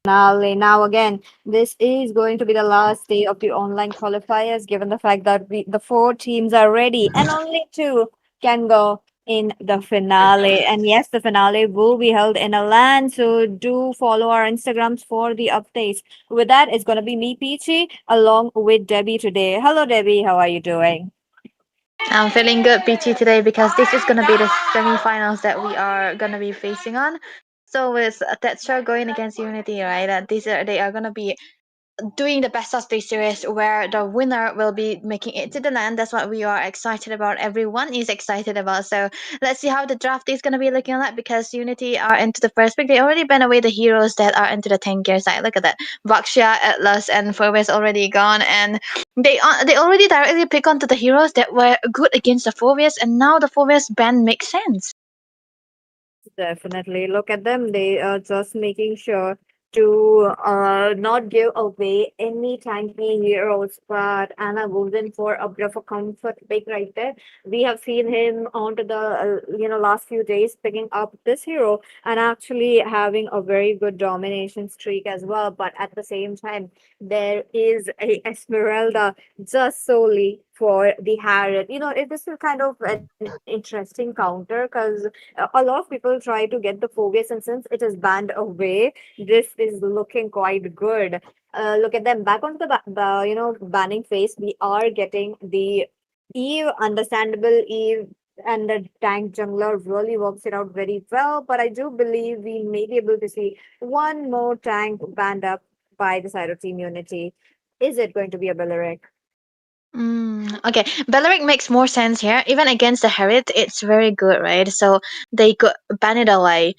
finale. Now, again, this is going to be the last day of the online qualifiers, given the fact that the four teams are ready and only two can go in the finale. And yes, the finale will be held in a LAN, so do follow our Instagrams for the updates. With that, it's going to be me, Peachy, along with Debbie today. Hello, Debbie. How are you doing? I'm feeling good, PT, today because this is gonna be the semifinals that we are gonna be facing on. So with Tetso going against Unity, right? They are gonna be doing the best of three series where the winner will be making it to the land. That's what we are excited about. Everyone is excited about. So let's see how the draft is gonna be looking like because Unity are into the first pick. They already banned away the heroes that are into the 10 gear side. Look at that. Baksha, Atlas, and Phobos already gone, and they already directly pick onto the heroes that were good against the Phobos, and now the Phobos ban makes sense. Definitely. Look at them. They are just making sure to not give away any tanky heroes. But Anna Golden for a bit of a comfort pick right there. We have seen him onto the last few days picking up this hero and actually having a very good domination streak as well. But at the same time, there is a Esmeralda just solely for the Harriet. This is kind of an interesting counter because a lot of people try to get the Phobias, and since it is banned away, this is looking quite good. Look at them back onto the banning phase. We are getting the Eve, understandable Eve, and the tank jungler really works it out very well. But I do believe we may be able to see one more tank banned up by the side of Team Unity. Is it going to be a Belleric? Okay, Belleric makes more sense here. Even against the Herit, it's very good, right? So they could ban it away.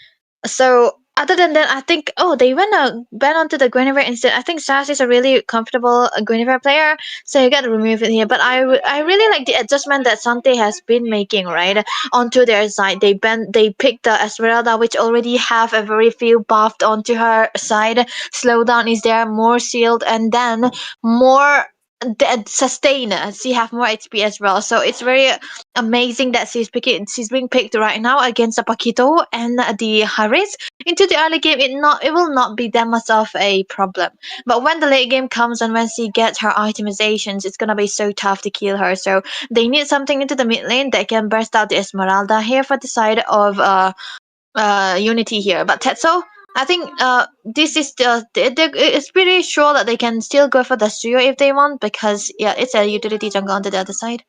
So other than that, I think they went ban onto the Guinevere instead. I think Sass is a really comfortable Guinevere player, so you gotta remove it here. But I really like the adjustment that Sante has been making, right? Onto their side, they picked the Esmeralda, which already have a very few buffed onto her side. Slowdown is there, more shield, and then more the sustainer. She have more HP as well, so it's very amazing that she's being picked right now against the Paquito and the Harris. Into the early game, it will not be that much of a problem, but when the late game comes and when she gets her itemizations, it's gonna be so tough to kill her. So they need something into the mid lane that can burst out the Esmeralda here for the side of Unity here. But Tetsu, I think this is it's pretty sure that they can still go for the Suyo if they want, because yeah, it's a utility jungle on the other side.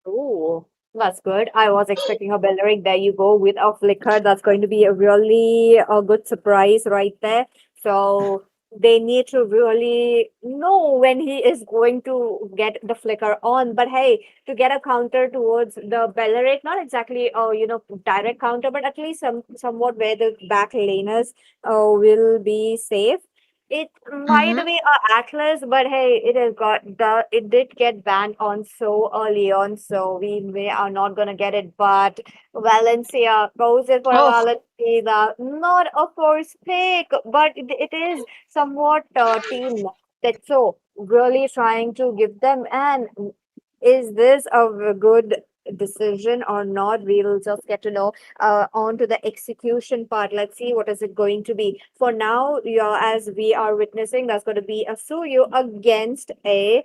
Oh, that's good. I was expecting a Belleric. There you go with a flicker. That's going to be a really a good surprise right there. So they need to really know when he is going to get the flicker on. But hey, to get a counter towards the Belleric, not exactly direct counter, but at least somewhat where the back laners will be safe. It might Mm-hmm. be a Atlas, but hey, it did get banned on so early on, so we may are not gonna get it. But Valencia goes in for a Oh, Valencia, not a force pick, but it is somewhat team that so really trying to give them. And is this a good decision or not? We will just get to know on to the execution part. Let's see what is it going to be. For now, as we are witnessing, that's going to be a Suyu against a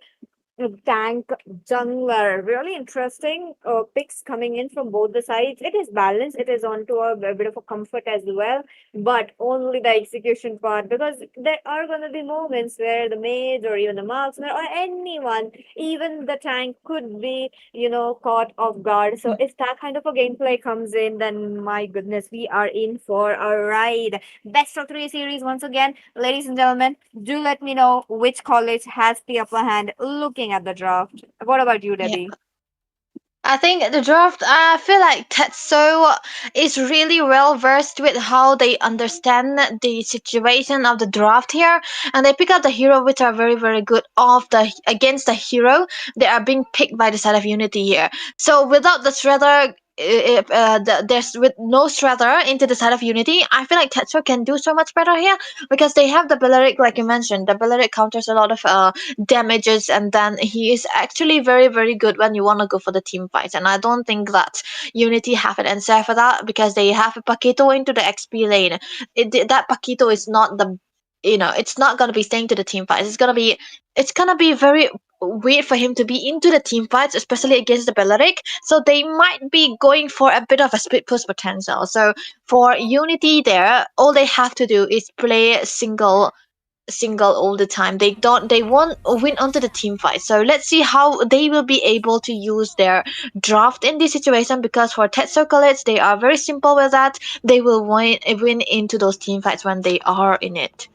tank jungler. Really interesting picks coming in from both the sides. It is balanced. It is onto a bit of a comfort as well, but only the execution part, because there are going to be moments where the mage or even the marksman or anyone, even the tank, could be caught off guard. So if that kind of a gameplay comes in, then my goodness, we are in for a ride. Best of three series once again, ladies and gentlemen. Do let me know which college has the upper hand looking at the draft. What about you, yeah. Debbie? I think the draft, I feel like Tetsuo is really well versed with how they understand the situation of the draft here, and they pick up the hero which are very very good of the against the hero they are being picked by the side of Unity here. So without the Shredder, if there's with no Shredder into the side of Unity, I feel like Tetsuo can do so much better here because they have the Belleric, like you mentioned. The Belleric counters a lot of damages, and then he is actually very very good when you want to go for the team fights. And I don't think that Unity have an answer for that because they have a Paquito into the XP lane. That Paquito is not the it's not gonna be staying to the team fights. It's gonna be very weird for him to be into the team fights, especially against the Belleric. So they might be going for a bit of a split push potential. So for Unity there, all they have to do is play single all the time. They won't win onto the team fight. So let's see how they will be able to use their draft in this situation, because for Tetso College they are very simple with that. They will win into those team fights when they are in it.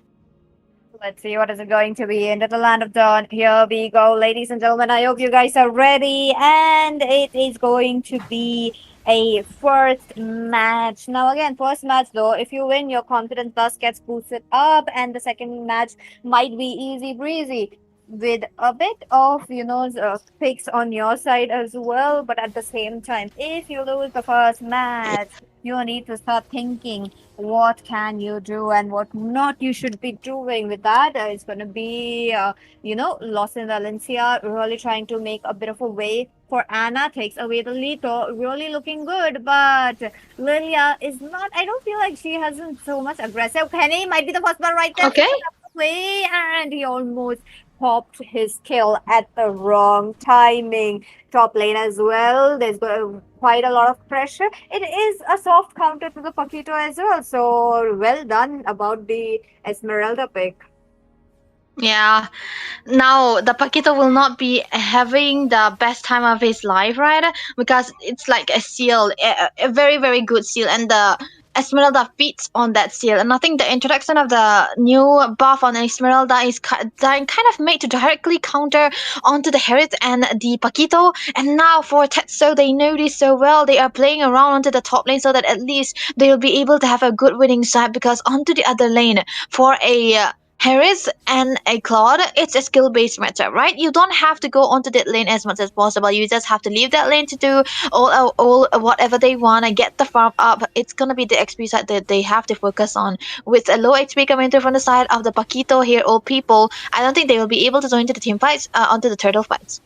Let's see what is it going to be into the land of dawn. Here we go, ladies and gentlemen. I hope you guys are ready, and it is going to be a first match. Now, again, first match though, if you win, your confidence thus gets boosted up, and the second match might be easy breezy with a bit of picks on your side as well. But at the same time, if you lose the first match, you need to start thinking what can you do and what not you should be doing. With that, it's going to be Los in Valencia really trying to make a bit of a way for Anna, takes away the lead, though really looking good, but Lilia is not. I don't feel like she hasn't so much aggressive. Kenny might be the first one right there, Okay. way, and he almost popped his kill at the wrong timing. Top lane as well, there's quite a lot of pressure. It is a soft counter to the Paquito as well, so well done about the Esmeralda pick. Yeah. Now the Paquito will not be having the best time of his life, right? Because it's like a seal, a very very good seal, and the Esmeralda feeds on that seal. And I think the introduction of the new buff on Esmeralda is kind of made to directly counter onto the Herit and the Paquito. And now for Tetso, they know this so well. They are playing around onto the top lane so that at least they'll be able to have a good winning side, because onto the other lane for a Harris and a Claude, it's a skill based matchup, right? You don't have to go onto that lane as much as possible. You just have to leave that lane to do all whatever they want and get the farm up. It's gonna be the XP side that they have to focus on. With a low XP coming through from the side of the Paquito here, old people, I don't think they will be able to join into the team fights, onto the turtle fights.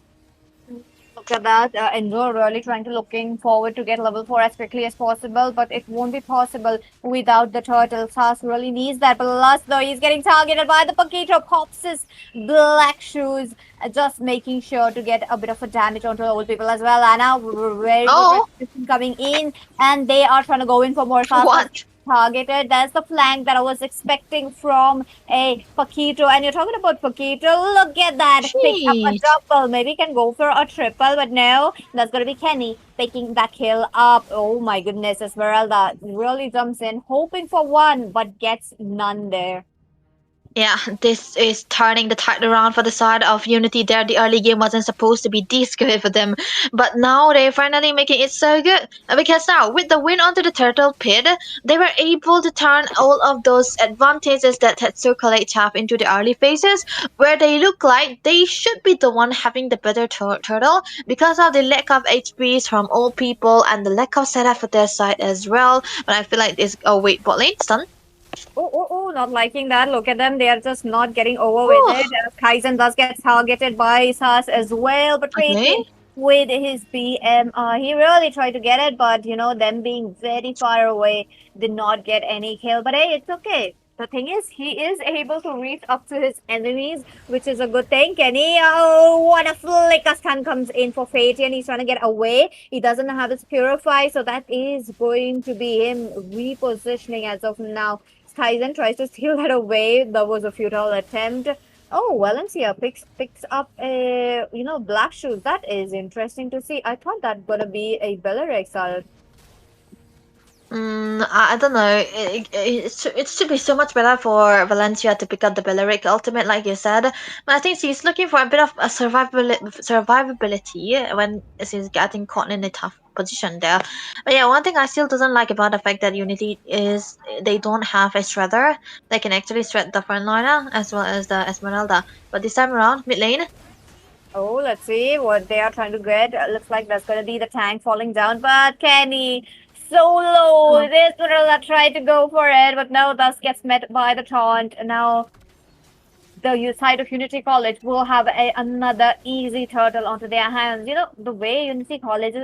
Look at that. Endo really trying to looking forward to get level 4 as quickly as possible, but it won't be possible without the turtle. Sas really needs that. But last though, he's getting targeted by the Paquito. Pops his black shoes, just making sure to get a bit of a damage onto the old people as well. Anna, very Oh, good coming in, and they are trying to go in for more Sas. what? Targeted. That's the flank that I was expecting from a Paquito. And you're talking about Paquito. Look at that. Pick up a Jeez. double. Maybe can go for a triple, but no. That's going to be Kenny picking that kill up. Oh my goodness. Esmeralda really jumps in, hoping for one, but gets none there. Yeah, this is turning the tide around for the side of Unity there. The early game wasn't supposed to be this good for them, but now they're finally making it so good. Because now, with the win onto the Turtle Pit, they were able to turn all of those advantages that Tetsu College have into the early phases, where they look like they should be the one having the better turtle, because of the lack of HPs from all people and the lack of setup for their side as well. But I feel like this. Oh wait, bot lane stun. Oh, not liking that. Look at them. They are just not getting over with Oh, it. Kaizen does get targeted by Sas as well, but okay. Tracy with his BM, he really tried to get it, but them being very far away did not get any kill. But hey, it's okay. The thing is, he is able to reach up to his enemies, which is a good thing. Kenny, oh, what a flick! A stun comes in for Fate, and he's trying to get away. He doesn't have his Purify, so that is going to be him repositioning as of now. Tyson tries to steal that away. That was a futile attempt. Oh, Valencia picks up a black shoes. That is interesting to see. I thought that gonna be a Belarex. I don't know. It should be so much better for Valencia to pick up the Belleric ultimate, like you said. But I think she's looking for a bit of a survivability when she's getting caught in a tough position there. But yeah, one thing I still doesn't like about the fact that Unity is they don't have a shredder. They can actually shred the frontliner as well as the Esmeralda. But this time around, mid lane. Oh, let's see what they are trying to get. Looks like that's gonna be the tank falling down. But Kenny, so low. This Gorilla tried to go for it, but no, thus gets met by the taunt. Now the side of Unity College will have another easy turtle onto their hands. The way Unity College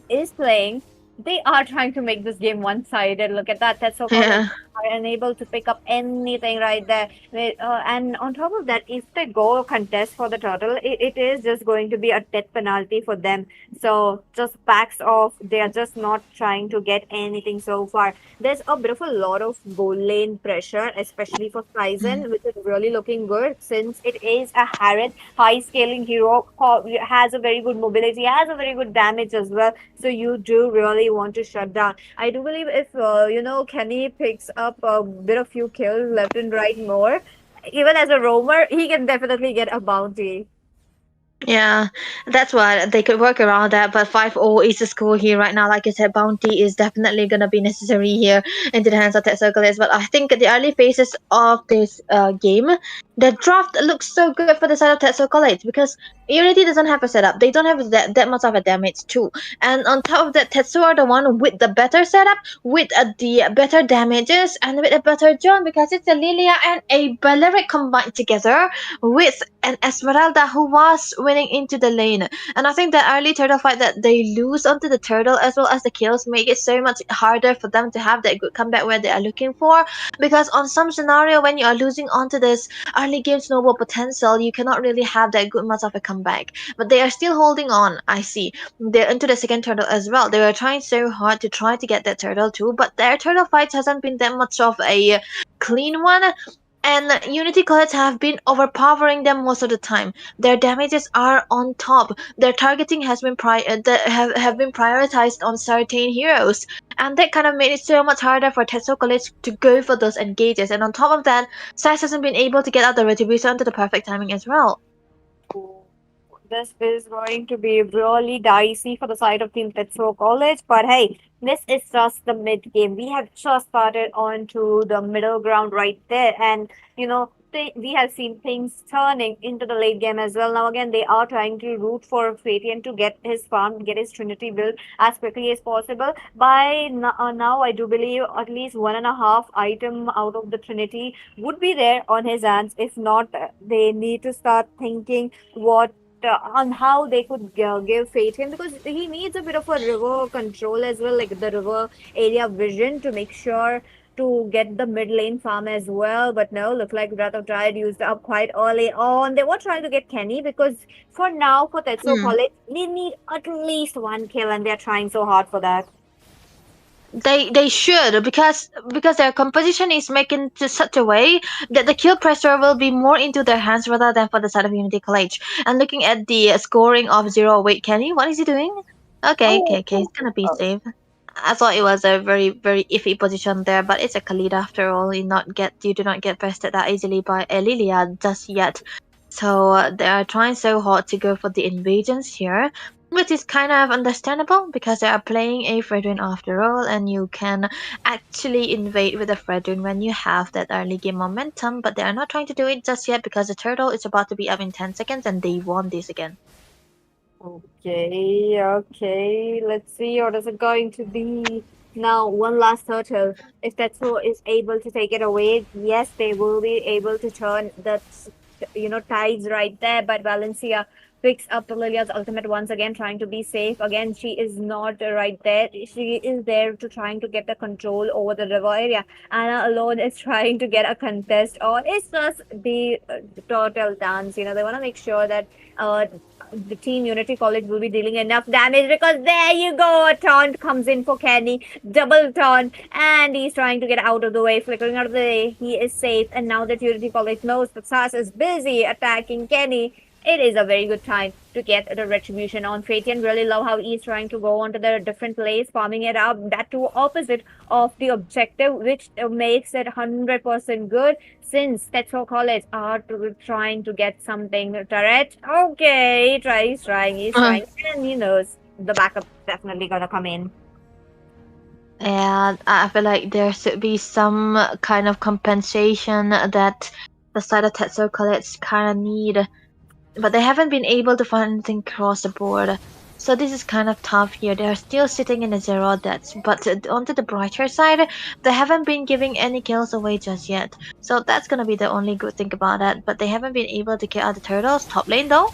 is playing, they are trying to make this game one-sided. Look at that. Tetso College Yeah. are unable to pick up anything right there. And on top of that, if they go contest for the turtle, it is just going to be a death penalty for them. So just backs off. They are just not trying to get anything so far. There's a bit of a lot of goal lane pressure, especially for Mm. Tyson, which is really looking good since it is a Harriet high scaling hero, has a very good mobility, has a very good damage as well. So you do really want to shut down. I do believe if Kenny picks up a bit of few kills left and right more, even as a roamer, he can definitely get a bounty. Yeah, that's what they could work around that. But 5-0 is the score here right now. Like I said, bounty is definitely gonna be necessary here into the hands of Tetso College. But I think the early phases of this game, the draft looks so good for the side of Tetso College because Unity doesn't have a setup. They don't have that much of a damage too. And on top of that, Tetsu are the one with the better setup, with the better damages, and with a better John because it's a Lilia and a Balearic combined together with an Esmeralda who was winning into the lane. And I think the early turtle fight that they lose onto the turtle as well as the kills make it so much harder for them to have that good comeback where they are looking for. Because on some scenario when you are losing onto this early game snowball potential, you cannot really have that good much of a comeback. But they are still holding on, I see. They're into the second turtle as well. They were trying so hard to try to get that turtle too, but their turtle fights hasn't been that much of a clean one, and Unity College have been overpowering them most of the time. Their damages are on top. Their targeting has been have been prioritized on certain heroes, and that kind of made it so much harder for Tetsu College to go for those engages. And on top of that, Sash hasn't been able to get out the retribution to the perfect timing as well. This is going to be really dicey for the side of Team Tetsuo College, but hey, this is just the mid game. We have just started on to the middle ground right there, and we have seen things turning into the late game as well. Now again, they are trying to root for Fatian to get his farm, get his Trinity built as quickly as possible. By now, I do believe at least one and a half item out of the Trinity would be there on his hands. If not, they need to start thinking what on how they could give Fate him, because he needs a bit of a river control as well, like the river area vision to make sure to get the mid lane farm as well. But no, look like Breath of Dryad used up quite early on. They were trying to get Kenny because for now, for Tetsuo Mm. College, they need at least one kill and they're trying so hard for that. They should because their composition is making to such a way that the kill pressure will be more into their hands rather than for the side of Unity College. And looking at the scoring of zero, wait, Kenny, what is he doing? Okay, okay, Oh, okay, he's gonna be safe. I thought it was a very iffy position there, but it's a Khalid after all. You do not get bested that easily by a Lilia just yet. So they are trying so hard to go for the invasions here, which is kind of understandable because they are playing a Fredrin after all, and you can actually invade with a Fredrin when you have that early game momentum. But they are not trying to do it just yet because the turtle is about to be up in 10 seconds, and they want this again. okay, okay. Let's see what is it going to be. Now, one last turtle. If Tetsuo is able to take it away, yes, they will be able to turn the tides right there. But Valencia picks up Lilia's ultimate once again, trying to be safe. Again, she is not right there. She is there to trying to get the control over the river area. Anna alone is trying to get a contest, or it's just the turtle dance. They want to make sure that the Team Unity College will be dealing enough damage, because there you go, a taunt comes in for Kenny, double taunt, and he's trying to get out of the way, flickering out of the way. He is safe, and now that Unity College knows that Sas is busy attacking Kenny, it is a very good time to get the retribution on Fatian. Really love how he's trying to go onto the different place, farming it up. That too opposite of the objective, which makes it 100% good since Tetso College are trying to get something. Turret, okay, he's trying, and he knows the backup definitely gonna come in. And I feel like there should be some kind of compensation that the side of Tetsuo College kind of need, but they haven't been able to find anything across the board. So this is kind of tough here. They are still sitting in the zero deaths, but onto the brighter side, they haven't been giving any kills away just yet. So that's gonna be the only good thing about that. But they haven't been able to get out the turtles. Top lane though.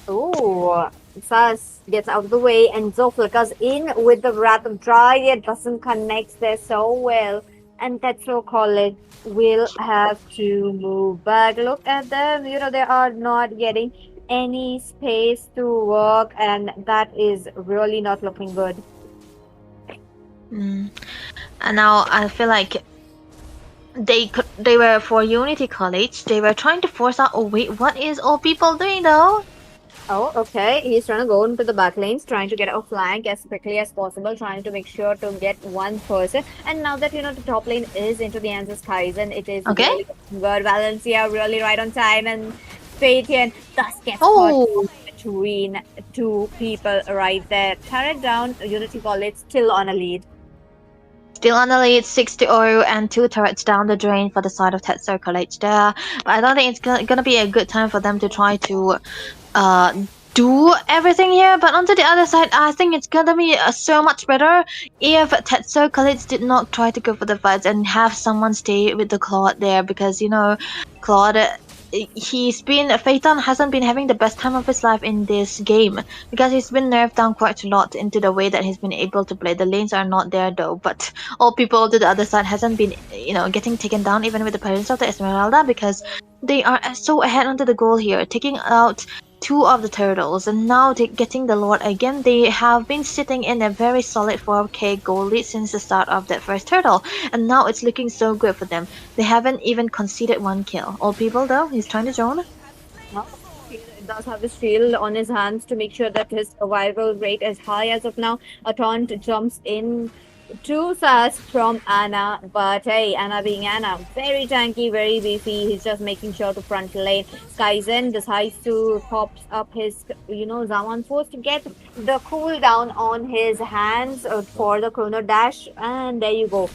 Oh, Sas gets out of the way, and Zo flickers in with the Wrath of Dryad, doesn't connect there so well. And Tetso College will have to move back. Look at them, they are not getting any space to work, and that is really not looking good. Mm. And now I feel like they were for Unity College. They were trying to force out. Oh wait, what is all people doing though? Oh, okay. He's trying to go into the back lanes, trying to get a flank as quickly as possible, trying to make sure to get one person. And now that the top lane is into the hands of Kaizen, it is Okay. really good. Valencia really right on time, and Fatian thus gets caught Oh, between two people right there. Turret down, Unity College still on a lead. still on the lead, 6-0, and 2 turrets down the drain for the side of Tetso College there. But I don't think it's gonna be a good time for them to try to uh do everything here. But onto the other side, I think it's gonna be so much better if Tetsu College did not try to go for the fights and have someone stay with the Claude there, because Claude, he's been Phaeton hasn't been having the best time of his life in this game, because he's been nerfed down quite a lot into the way that he's been able to play. The lanes are not there though, but all people to the other side hasn't been getting taken down even with the presence of the Esmeralda, because they are so ahead onto the goal here, taking out two of the turtles, and now getting the Lord again. They have been sitting in a very solid 4K goal lead since the start of that first turtle, and now it's looking so good for them. They haven't even conceded one kill. All people though, he's trying to zone. Now, he does have his shield on his hands to make sure that his survival rate is high as of now. A taunt jumps in to Sass from Anna, but hey, Anna being Anna, very tanky, very beefy. He's just making sure to front lane. Skyzen decides to pops up his, Zaman Force to get the cooldown on his hands for the Chrono Dash, and there you go.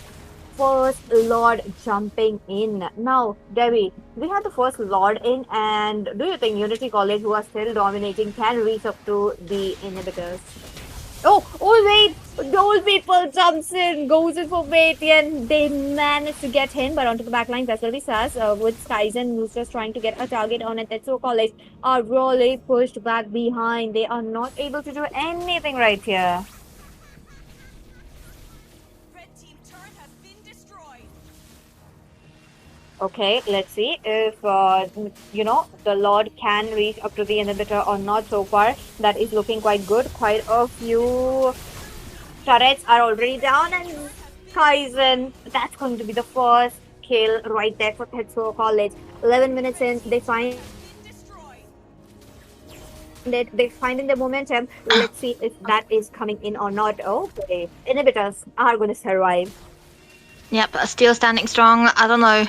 First Lord jumping in. Now, Debbie, we had the first Lord in, and do you think Unity College, who are still dominating, can reach up to the inhibitors? Oh, wait! Those people jumps in, goes in for Vatian. They manage to get him, but onto the back line, that's what he says. With Skyzen, who's just trying to get a target on it. Tetsu College are really pushed back behind. They are not able to do anything right here. Okay, let's see if the Lord can reach up to the inhibitor or not. So far, that is looking quite good. Quite a few turrets are already down, and Kaizen, that's going to be the first kill right there for Tetsuo College. 11 minutes in, they find it. They find in the momentum. Let's see if that is coming in or not. Okay, inhibitors are going to survive. Yep, still standing strong. I don't know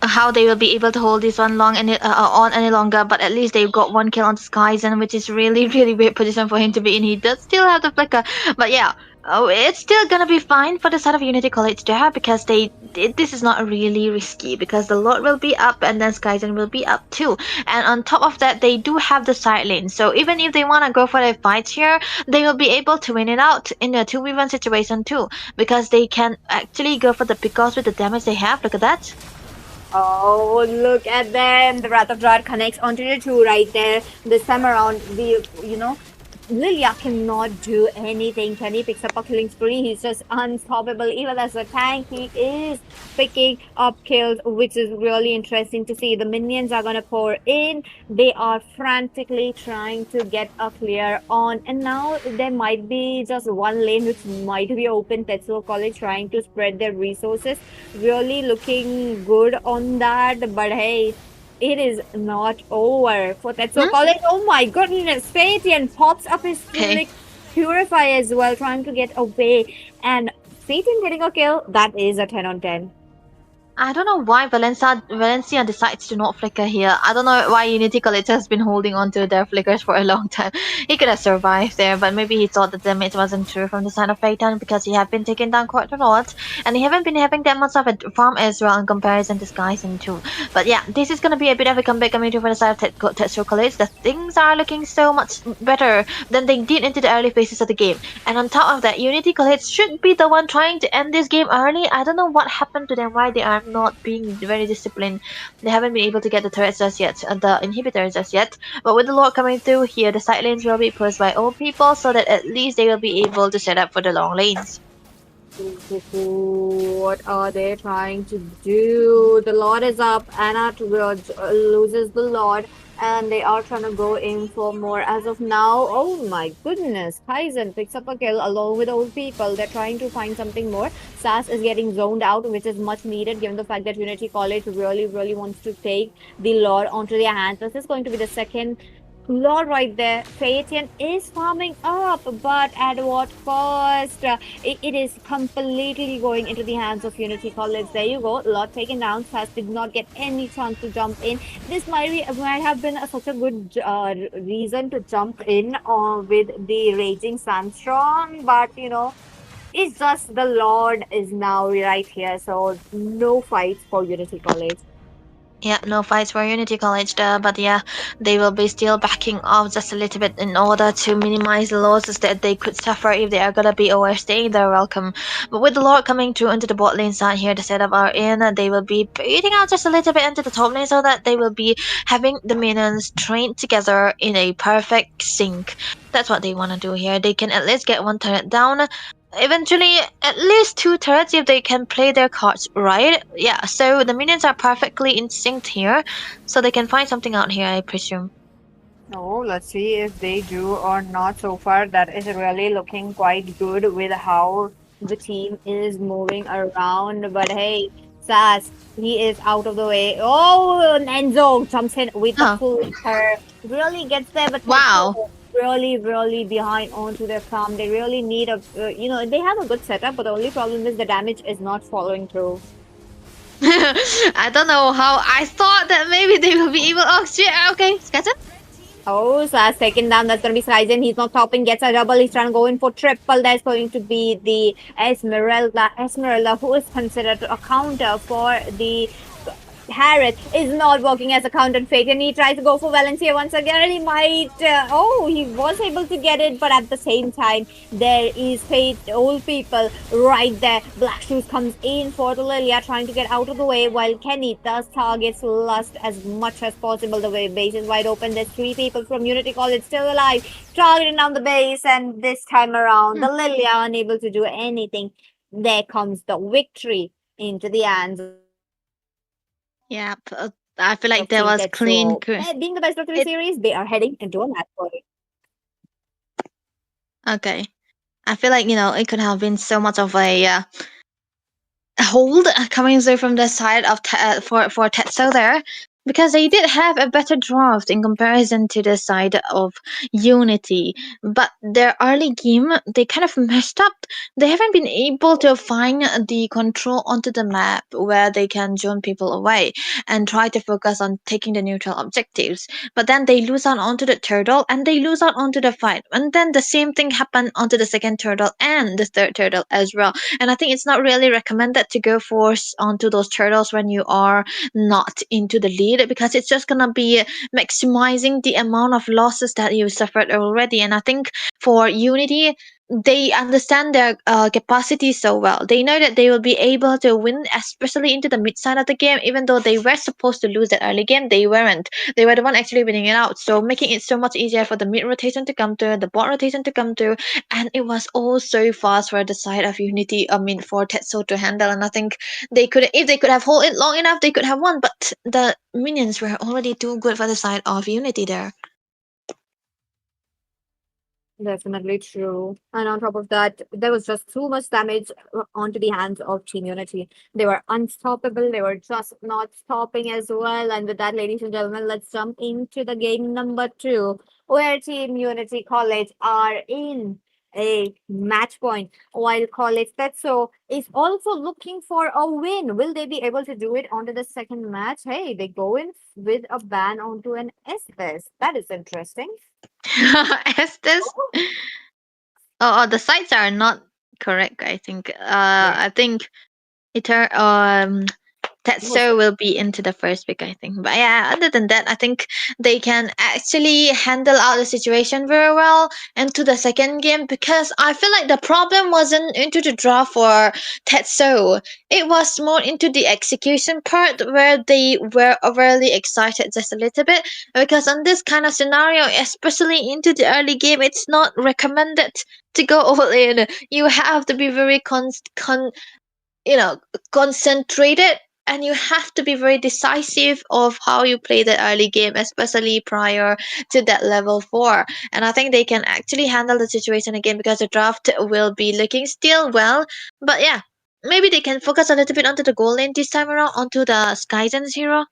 how they will be able to hold this one on any longer, but at least they've got one kill on Skyzen, which is really really weird position for him to be in. He does still have the flicker, but yeah, it's still gonna be fine for the side of Unity College there, because this is not really risky, because the Lord will be up and then Skyzen will be up too, and on top of that they do have the side lane, so even if they want to go for the fights here, they will be able to win it out in a 2v1 situation too, because they can actually go for the pickoffs with the damage they have. Look at that. Oh, look at them. The Wrath of Dryad connects onto the two right there. This time around, Lilia cannot do anything. Kenny picks up a killing spree. He's just unstoppable. Even as a tank, he is picking up kills, which is really interesting to see. The minions are going to pour in. They are frantically trying to get a clear on. And now there might be just one lane which might be open. Tetsuo College trying to spread their resources. Really looking good on that. But hey, it is not over for Tetsuo College. Oh my goodness, Fatian pops up his Purify as well, trying to get away. And Fatian getting a kill, that is a 10 on 10. I don't know why Valencia decides to not flicker here. I don't know why Unity College has been holding on to their flickers for a long time. He could have survived there, but maybe he thought that the damage wasn't true from the side of Phaeton, because he had been taken down quite a lot, and he haven't been having that much of a farm as well in comparison to Skyzen too. But yeah, this is gonna be a bit of a comeback coming for the side of Tetsu College. The things are looking so much better than they did into the early phases of the game. And on top of that, Unity College should be the one trying to end this game early. I don't know what happened to them, why they are not being very disciplined. They haven't been able to get the turrets just yet, the inhibitors just yet. But with the Lord coming through here, the side lanes will be pushed by old people so that at least they will be able to set up for the long lanes. What are they trying to do? The Lord is up. Anna loses the Lord, and they are trying to go in for more. As of now, oh my goodness, Kaizen picks up a kill along with old people. They're trying to find something more. Sass is getting zoned out, which is much needed given the fact that Unity College really wants to take the Lord onto their hands. This is going to be the second Lord right there. Phaetian is farming up, but at what cost? It is completely going into the hands of Unity College. There you go. Lot taken down. Fast did not get any chance to jump in. This might have been such a good reason to jump in with the Raging Sandstorm, but it's just the Lord is now right here. So no fights for Unity College. Yeah, no fights for Unity College there, but yeah, they will be still backing off just a little bit in order to minimize the losses that they could suffer if they are gonna be overstaying their welcome. But with the Lord coming through into the bot lane side here, the setup are in, they will be beating out just a little bit into the top lane so that they will be having the minions trained together in a perfect sync. That's what they want to do here. They can at least get one turret down, eventually at least two turrets if they can play their cards right. Yeah, so the minions are perfectly in sync here, so they can find something out here, I presume. Oh, let's see if they do or not. So far, that is really looking quite good with how the team is moving around. But hey, Sass, he is out of the way. Oh, Enzo jumps in with the Oh, full her. Really gets there, but Tetsu wow. really behind onto their farm. They really need they have a good setup, but the only problem is the damage is not following through. I don't know how I thought that maybe they will be able. Oh shit, okay, Skeleton. Oh, Sas taken down. That's going to be Saizen. He's not topping. Gets a double. He's trying to go in for triple. That's going to be the Esmeralda. Esmeralda, who is considered a counter for the Harris, is not working as a counter fate, and he tries to go for Valencia once again. He might. He was able to get it, but at the same time, there is Fate, old people right there. Black Shoes comes in for the Lilia, trying to get out of the way, while Kenny does targets Lust as much as possible. The way base is wide open. There's three people from Unity College still alive, targeting down the base, and this time around, the Lilia unable to do anything. There comes the victory into the hands of Team Tetsuo. Yeah, Being the I feel best like of the there was series, clean. they are heading into a match point. Okay, I feel like it could have been so much of a hold coming through from the side of for Tetsu there, because they did have a better draft in comparison to the side of Unity, but their early game they kind of messed up. They haven't been able to find the control onto the map where they can join people away and try to focus on taking the neutral objectives. But then they lose out onto the turtle and they lose out onto the fight, and then the same thing happened onto the second turtle and the third turtle as well. And I think it's not really recommended to go force onto those turtles when you are not into the lead, because it's just gonna be maximizing the amount of losses that you suffered already. And I think for Unity, they understand their capacity so well. They know that they will be able to win, especially into the mid side of the game. Even though they were supposed to lose that early game, they weren't. They were the one actually winning it out. So making it so much easier for the mid rotation to come through, the bot rotation to come through, and it was all so fast for the side of Unity. I mean, for Tetsu to handle, and I think if they could have hold it long enough, they could have won. But the minions were already too good for the side of Unity there. Definitely true. And on top of that, there was just too much damage onto the hands of Team Unity. They were unstoppable. They were just not stopping as well. And with that, ladies and gentlemen, let's jump into the game number two, where Team Unity College are in a match point, while College Tetso is also looking for a win. Will they be able to do it onto the second match? Hey, they go in with a ban onto an Estes. That is interesting. Estes. The sites are not correct. I think. Yeah. I think Tetso will be into the first pick, I think. But yeah, other than that, I think they can actually handle out the situation very well into the second game because I feel like the problem wasn't into the draw for Tetso. It was more into the execution part where they were overly excited just a little bit because on this kind of scenario, especially into the early game, it's not recommended to go all in. You have to be very you know concentrated, and you have to be very decisive of how you play the early game, especially prior to that level 4. And I think they can actually handle the situation again because the draft will be looking still well. But yeah, maybe they can focus a little bit onto the goal lane this time around, onto the Skyzen hero.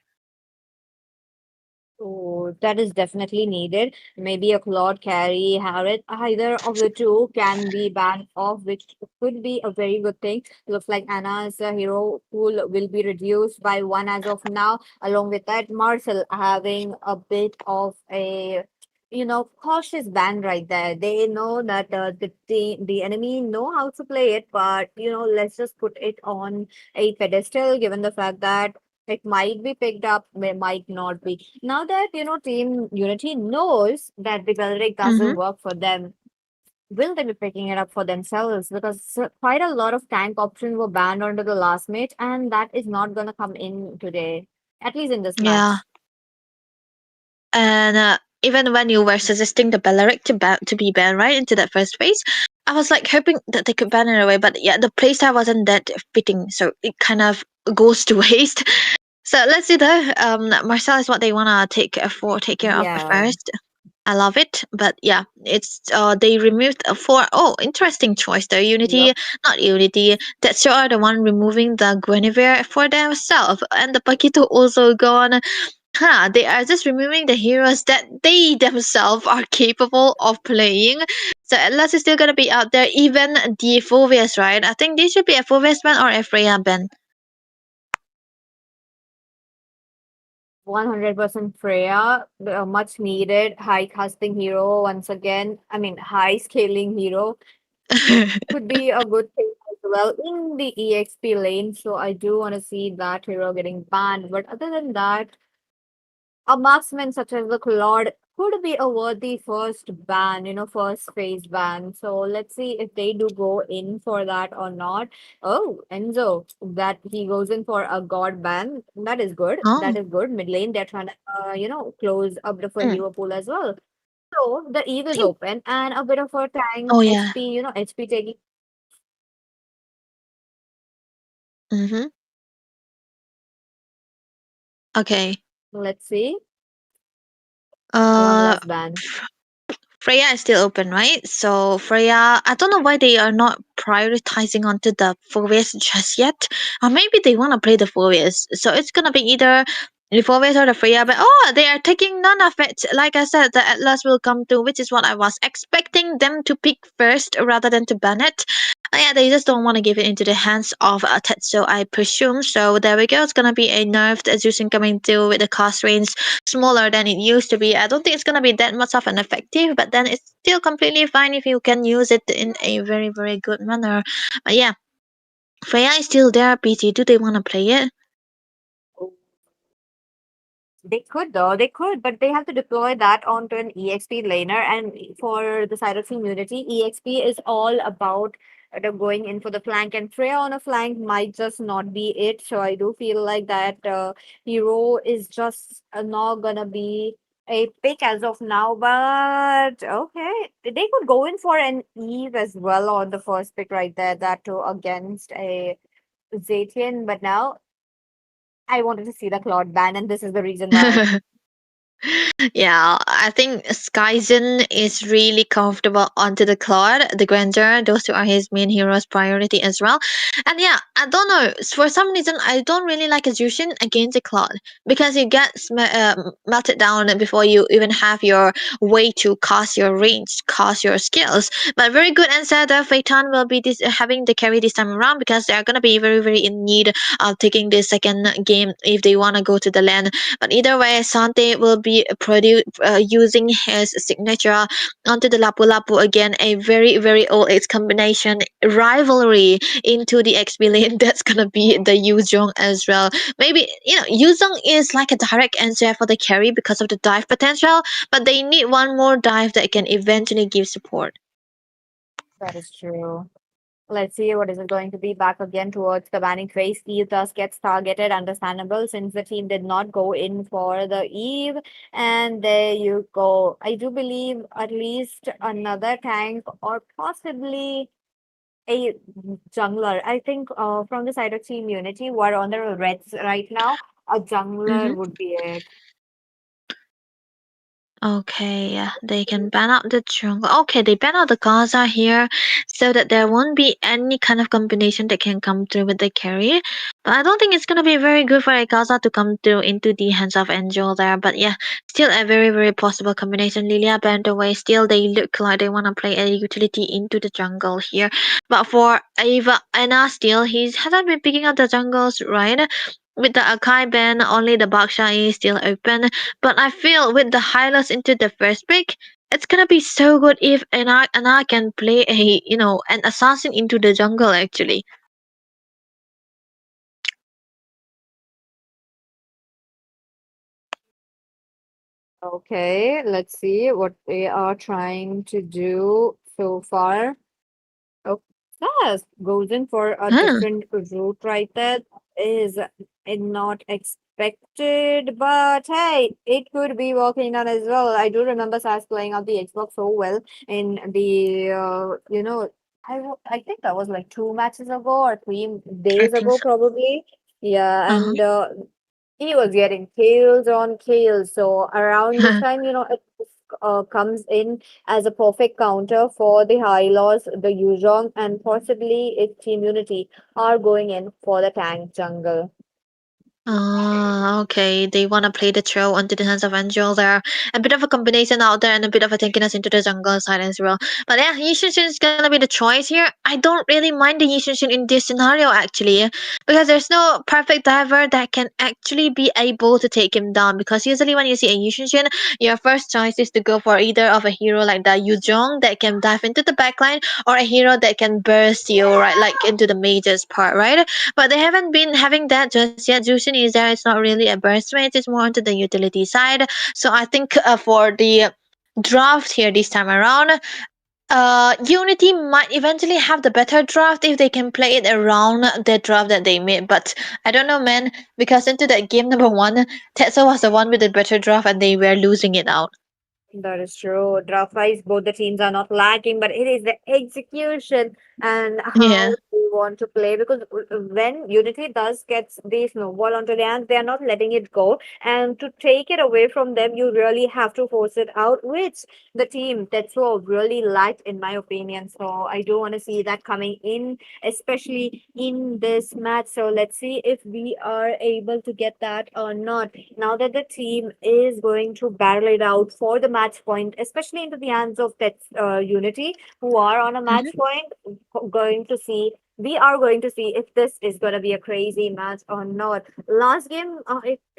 Oh, that is definitely needed. Maybe a Claude carry, Harriet, either of the two can be banned off, which could be a very good thing. Looks like Anna's hero pool will be reduced by one as of now. Along with that, Marcel having a bit of a cautious ban right there. They know that the enemy know how to play it, but let's just put it on a pedestal, given the fact that it might be picked up, might not be. Now that Team Unity knows that the Belric Mm-hmm. doesn't work for them, will they be picking it up for themselves? Because quite a lot of tank options were banned under the last match, and that is not gonna come in today, at least in this Yeah. match. And even when you were suggesting the Balearic to be banned right into that first phase, I was like hoping that they could ban it away. But yeah, the playstyle wasn't that fitting, so it kind of goes to waste. So let's see though. Marcel is what they wanna take care of Yeah. first. I love it, but yeah, it's they removed four. Oh, interesting choice though. Unity, Yep. not Unity. That's sure the one removing the Guinevere for themselves, and the Paquito also gone. Huh, they are just removing the heroes that they themselves are capable of playing. So Atlas is still gonna be out there, even the Phobias, right? I think this should be a Phobias ban or a Freya ban. 100% Freya, the much needed high casting hero once again. I mean, high scaling hero could be a good thing as well in the EXP lane. So I do want to see that hero getting banned. But other than that, a marksman such as the Claude could be a worthy first ban, first phase ban. So let's see if they do go in for that or not. Oh, Enzo, that he goes in for a god ban. That is good. That Oh, is good. Mid lane, they're trying to, close up the for mm. hero pool as well. So the Eve is Think- open and a bit of a tank oh yeah. HP, HP taking. Mm-hmm. Okay. Let's see. One Uh, last ban. Freya is still open, right? So Freya, I don't know why they are not prioritizing onto the Foveus just yet. Or maybe they want to play the Foveus. So it's gonna be either the Foveus or the Freya. But oh, they are taking none of it. Like I said, the Atlas will come through, which is what I was expecting them to pick first rather than to ban it. Yeah, they just don't want to give it into the hands of Tetsuo, I presume. So there we go. It's gonna be a nerfed Azusin coming through with the cost range smaller than it used to be. I don't think it's gonna be that much of an effective, but then it's still completely fine if you can use it in a very, very good manner. But yeah, Freya is still there, PT. Do they wanna play it? They could though, they could, but they have to deploy that onto an EXP laner. And for the side of community, EXP is all about going in for the flank, and Freya on a flank might just not be it. So I do feel like that hero is just not gonna be a pick as of now. But okay, they could go in for an Eve as well on the first pick right there. That too against a Zatian, but now I wanted to see the Claude ban, and this is the reason why. Yeah, I think Skyzen is really comfortable onto the Claude, the Granger. Those two are his main heroes priority as well. And yeah, I don't know. For some reason, I don't really like Azushin against the Claude because you get melted down before you even have your way to cast your range, cast your skills. But very good answer that Phaeton will be having the carry this time around because they're gonna be very, very in need of taking this second game if they wanna go to the land. But either way, Sante will be be using his signature onto the Lapu Lapu again. A very very old age combination rivalry into the XP lane. That's gonna be the Yuzhong as well. Maybe Yuzhong is like a direct answer for the carry because of the dive potential, but they need one more dive that can eventually give support. That is true. Let's see what is it going to be back again towards the banning phase. Eve thus gets targeted, understandable, since the team did not go in for the Eve. And there you go. I do believe at least another tank or possibly a jungler. I think from the side of Team Unity, who are on the Reds right now, a jungler Mm-hmm. would be it. Okay, yeah, they can ban out the jungle. Okay, they ban out the Gaza here so that there won't be any kind of combination that can come through with the carry. But I don't think it's gonna be very good for a Gaza to come through into the hands of Angel there. But yeah, still a very, very possible combination. Lilia banned away. Still, they look like they wanna play a utility into the jungle here. But for Ava Anna, still, he hasn't been picking up the jungles, right? With the Akai ban, only the Baksha is still open. But I feel with the Hylas into the first pick, it's gonna be so good if Anna can play an assassin into the jungle actually. Okay, let's see what they are trying to do so far. Oh, yes, goes in for a Huh. different route right there. Is it not expected? But hey, it could be working out as well. I do remember Sas playing out the Xbox so well in the I think that was like 2 matches ago or I 3 days think ago so. probably. Yeah, Uh and he was getting kills on kills. So around this huh. time, it comes in as a perfect counter for the high loss, the Yuzhong, and possibly its Team Unity are going in for the tank jungle. Ah, okay. They want to play the throw onto the hands of Angel there. A bit of a combination out there and a bit of a tankiness into the jungle side as well. But yeah, Yishinshin is gonna be the choice here. I don't really mind the Yishinshin in this scenario actually, because there's no perfect diver that can actually be able to take him down. Because usually when you see a Yishinshin, your first choice is to go for either of a hero like the Yuzhong that can dive into the backline, or a hero that can burst you right like into the mages part, right? But they haven't been having that just yet. Jushin is there. It's not really a burst rate. It's more onto the utility side. So I think for the draft here this time around, Unity might eventually have the better draft if they can play it around the draft that they made. But I don't know, man, because into that game number one, Tetsu was the one with the better draft and they were losing it out. That is true. Draft-wise, both the teams are not lacking, but it is the execution and how Yeah. they want to play. Because when Unity does gets the snowball onto their hands, they are not letting it go. And to take it away from them, you really have to force it out, which the team Tetsuo really lacked, in my opinion. So I do want to see that coming in, especially in this match. So let's see if we are able to get that or not. Now that the team is going to battle it out for the match point, especially into the hands of that Unity, who are on a match Hmm. point, going to see. We are going to see if this is going to be a crazy match or not. Last game,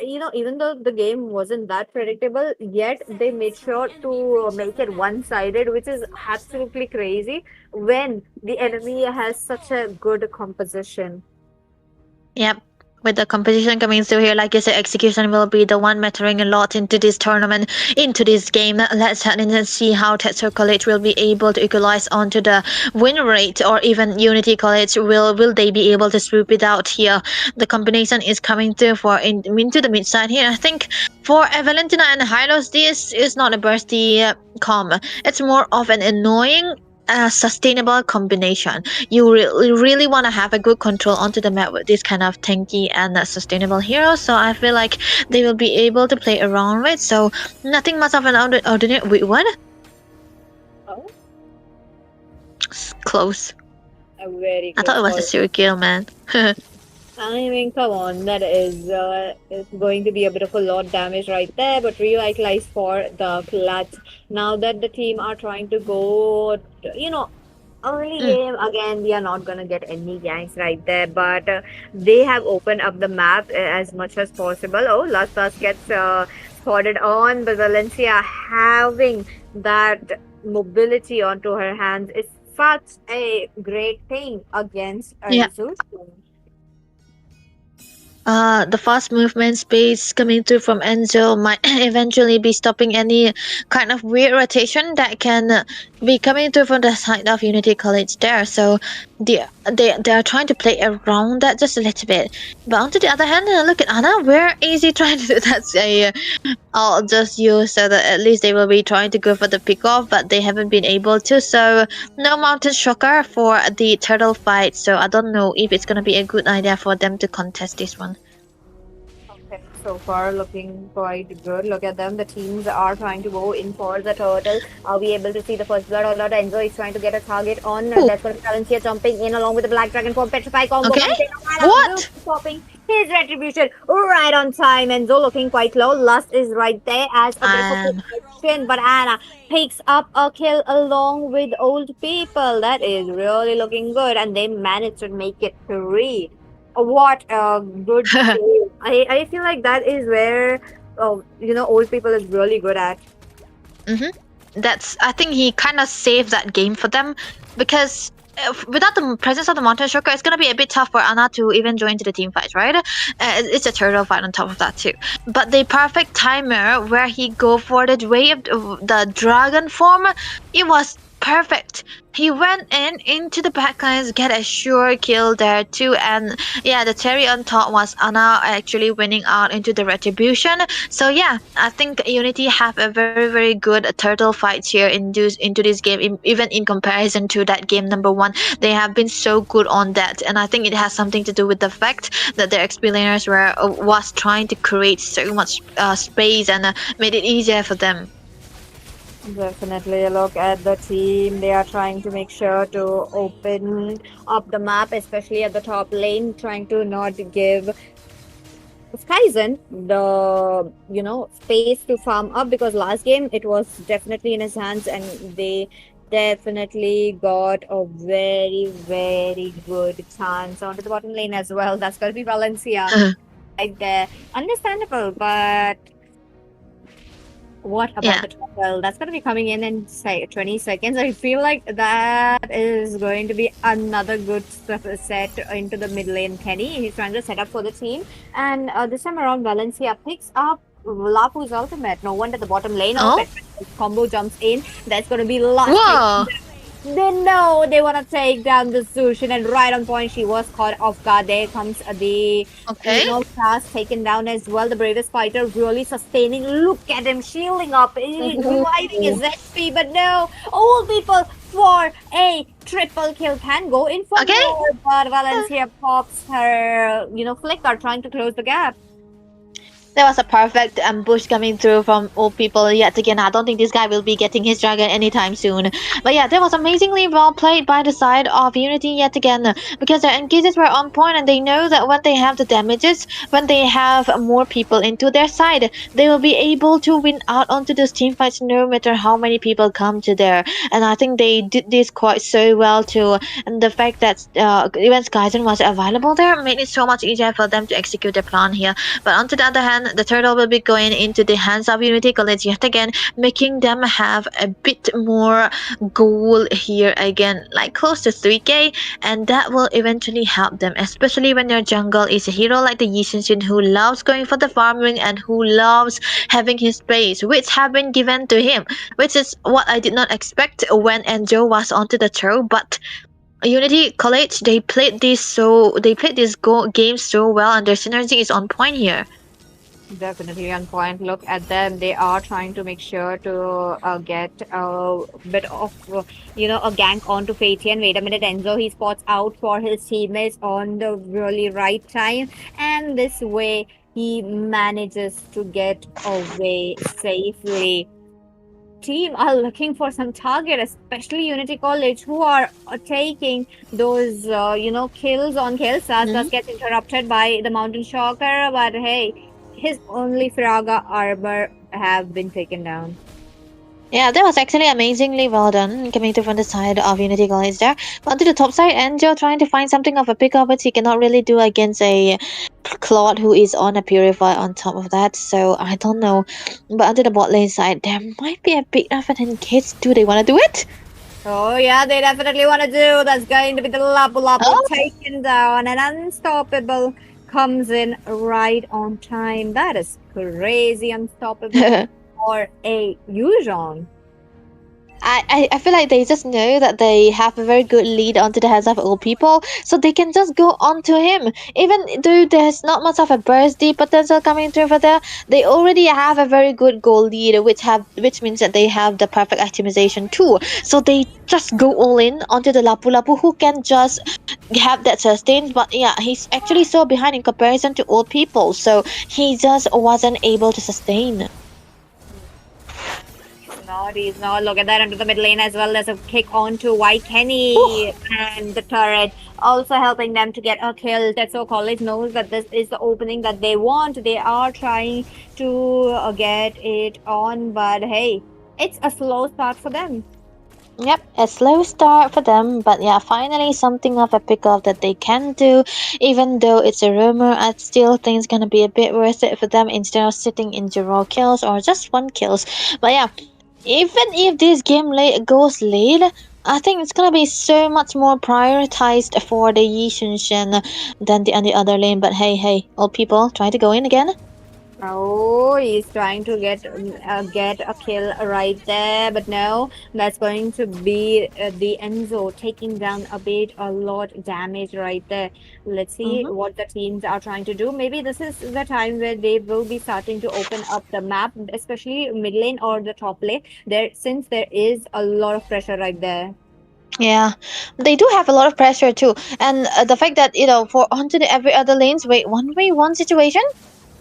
even though the game wasn't that predictable, yet they made sure to make it one-sided, which is absolutely crazy when the enemy has such a good composition. Yep. With the competition coming through here, like you said, execution will be the one mattering a lot into this tournament, into this game. Let's head in and see how Tetsu College will be able to equalize onto the win rate, or even Unity College will they be able to swoop it out here? The combination is coming through for into the mid side here. I think for Valentina and Hylos, this is not a bursty com. It's more of an annoying. Sustainable combination. You really want to have a good control onto the map with this kind of tanky and sustainable hero. So I feel like they will be able to play around with. So nothing much of an ordinary. Wait, what? Oh, Close. very I thought close it was a call. serial kill, man. I mean, come on, that is going to be a bit of a lot damage right there, but revitalize for the clutch. Now that the team are trying to go, early Mm. game again, we are not gonna get any ganks right there, but they have opened up the map as much as possible. Oh, Last Pass gets spotted on, but Valencia having that mobility onto her hands is such a great thing against Yeah. Zeus. The fast movement space coming through from Enzo might eventually be stopping any kind of weird rotation that can be coming through from the side of Unity College there. So they are trying to play around that just a little bit. But on to the other hand, look at Anna. We're easy trying to do that. I'll just use so that at least they will be trying to go for the pick off, but they haven't been able to. So no mountain shocker for the turtle fight. So I don't know if it's gonna be a good idea for them to contest this one. Okay, so far looking quite good. Look at them. The teams are trying to go in for the turtle. Are we able to see the first blood or not? Enzo is trying to get a target on. Oh, That's going to Valencia jumping in along with the Black Dragon for Petrify combo okay. comes in. Right up, Zeus What? popping his retribution right on time. Enzo looking quite low. Lust is right there as a bit of a Um, protection, but Anna picks up a kill along with old people. That is really looking good, and they managed to make it three. What a good save. I feel like that is where old people is really good at. hmm That's. I think he kind of saved that game for them because without the presence of the mountain shocker, it's gonna be a bit tough for Anna to even join to the team fight, right? It's a turtle fight on top of that too. But the perfect timer where he go for the wave, the dragon form, it was perfect. He went in into the backlines, get a sure kill there too, and yeah, the cherry on top was Anna actually winning out into the retribution. So yeah, I think Unity have a very good turtle fight here into this game, even in comparison to that game number one. They have been so good on that, and I think it has something to do with the fact that their explainers was trying to create so much space and made it easier for them. Definitely look at the team. They are trying to make sure to open up the map, especially at the top lane, trying to not give Skyzen the space to farm up because last game it was definitely in his hands and they definitely got a very good chance onto the bottom lane as well. That's gonna be Valencia right there. Understandable, but what about Yeah. the travel? That's going to be coming in say 20 seconds. I feel like that is going to be another good set into the mid lane. Kenny, he's trying to set up for the team. And this time around, Valencia picks up Lapu's ultimate. No wonder the bottom lane. Oh, Oh. combo jumps in. That's going to be last. Whoa. They know they want to take down the Sushin, and right on point, she was caught off guard. There comes the Okay. task taken down as well. The bravest fighter really sustaining. Look at him shielding up, reviving his HP, but no, all people for a triple kill can go in for Okay. more. But Valencia pops her, flicker, trying to close the gap. There was a perfect ambush coming through from old people yet again. I don't think this guy will be getting his dragon anytime soon. But yeah, that was amazingly well played by the side of Unity yet again because their engages were on point and they know that when they have the damages, when they have more people into their side, they will be able to win out onto those team fights no matter how many people come to there. And I think they did this quite so well too. And the fact that even Skyzen was available there made it so much easier for them to execute their plan here. But on to the other hand, the turtle will be going into the hands of Unity College yet again, making them have a bit more goal here again, like close to 3k, and that will eventually help them, especially when their jungle is a hero like the Yi Shin who loves going for the farming and who loves having his space, which have been given to him, which is what I did not expect when Enjo was onto the throw, but Unity College, they played this game so well and their synergy is on point here. Definitely on point. Look at them. They are trying to make sure to get a bit of, a gank onto Fatian. Wait a minute, Enzo, he spots out for his teammates on the really right time. And this way, he manages to get away safely. Team are looking for some target, especially Unity College, who are taking those, kills on kills. Sas gets interrupted by the Mountain Shocker, but hey, his only Fraga armor have been taken down. Yeah, that was actually amazingly well done coming to from the side of Unity College there. But to the top side, Angel trying to find something of a pickup, but he cannot really do against a Claude who is on a Purify on top of that. So I don't know. But onto the bot lane side, there might be a big enough in case. Do they want to do it? Oh yeah, they definitely want to do. That's going to be the Lapu Lapu Oh. taken down, and Unstoppable comes in right on time. That is crazy unstoppable for a Yuzhong. I feel like they just know that they have a very good lead onto the hands of old people, so they can just go on to him. Even though there's not much of a burst deep potential coming through over there, they already have a very good goal lead, which means that they have the perfect optimization too. So they just go all in onto the Lapu Lapu who can just have that sustain. But yeah, he's actually so behind in comparison to old people, so he just wasn't able to sustain. He's not. Look at that into the mid lane as well. There's a kick on to White Kenny and the turret, also helping them to get a kill. Tetso College knows that this is the opening that they want. They are trying to get it on, but hey, it's a slow start for them. Yep, a slow start for them, but yeah, finally something of a pickup that they can do. Even though it's a rumor, I still think it's gonna be a bit worth it for them instead of sitting in 0 kills or just 1 kills. But yeah, even if this game goes late, I think it's gonna be so much more prioritized for the Yi Shunshen than the on the other lane. But hey, all people trying to go in again. Oh, he's trying to get a kill right there, but no, that's going to be the Enzo taking down a lot damage right there. Let's see Mm-hmm. what the teams are trying to do. Maybe this is the time where they will be starting to open up the map, especially mid lane or the top lane. There, since there is a lot of pressure right there. Yeah, they do have a lot of pressure too, and the fact that for onto the every other lanes, wait, 1v1 situation.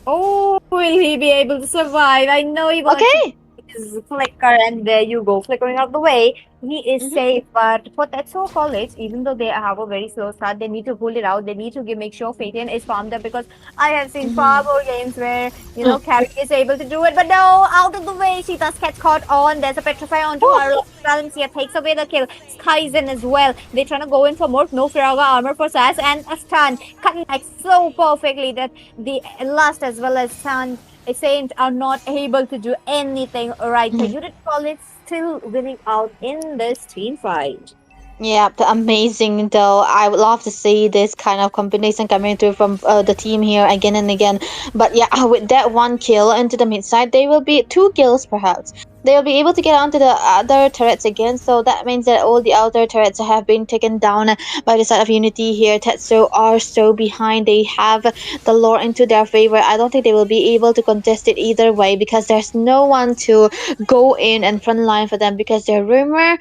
Oh, will he be able to survive? I know he wants to Okay. his flicker, and there you go, flickering out the way. He is Mm-hmm. safe, but for Tetsuo College, even though they have a very slow start, they need to pull it out. They need to make sure Fatian is farmed up because I have seen far Mm-hmm. more games where Carrie is able to do it, but no, out of the way. She does gets caught on. There's a petrify onto Oh. her. Valencia takes away the kill. Skies in as well. They're trying to go in for more. No Firaga armor for Sass and a stun. Connects so perfectly that the last as well as Sun Saint are not able to do anything right. The unit college still winning out in this team fight. Yeah, amazing though. I would love to see this kind of combination coming through from the team here again and again. But yeah, with that 1 kill into the mid side, they will be 2 kills perhaps. They will be able to get onto the other turrets again, so that means that all the outer turrets have been taken down by the side of Unity here. Tetsu are so behind. They have the lore into their favor. I don't think they will be able to contest it either way because there's no one to go in and front line for them because their rumor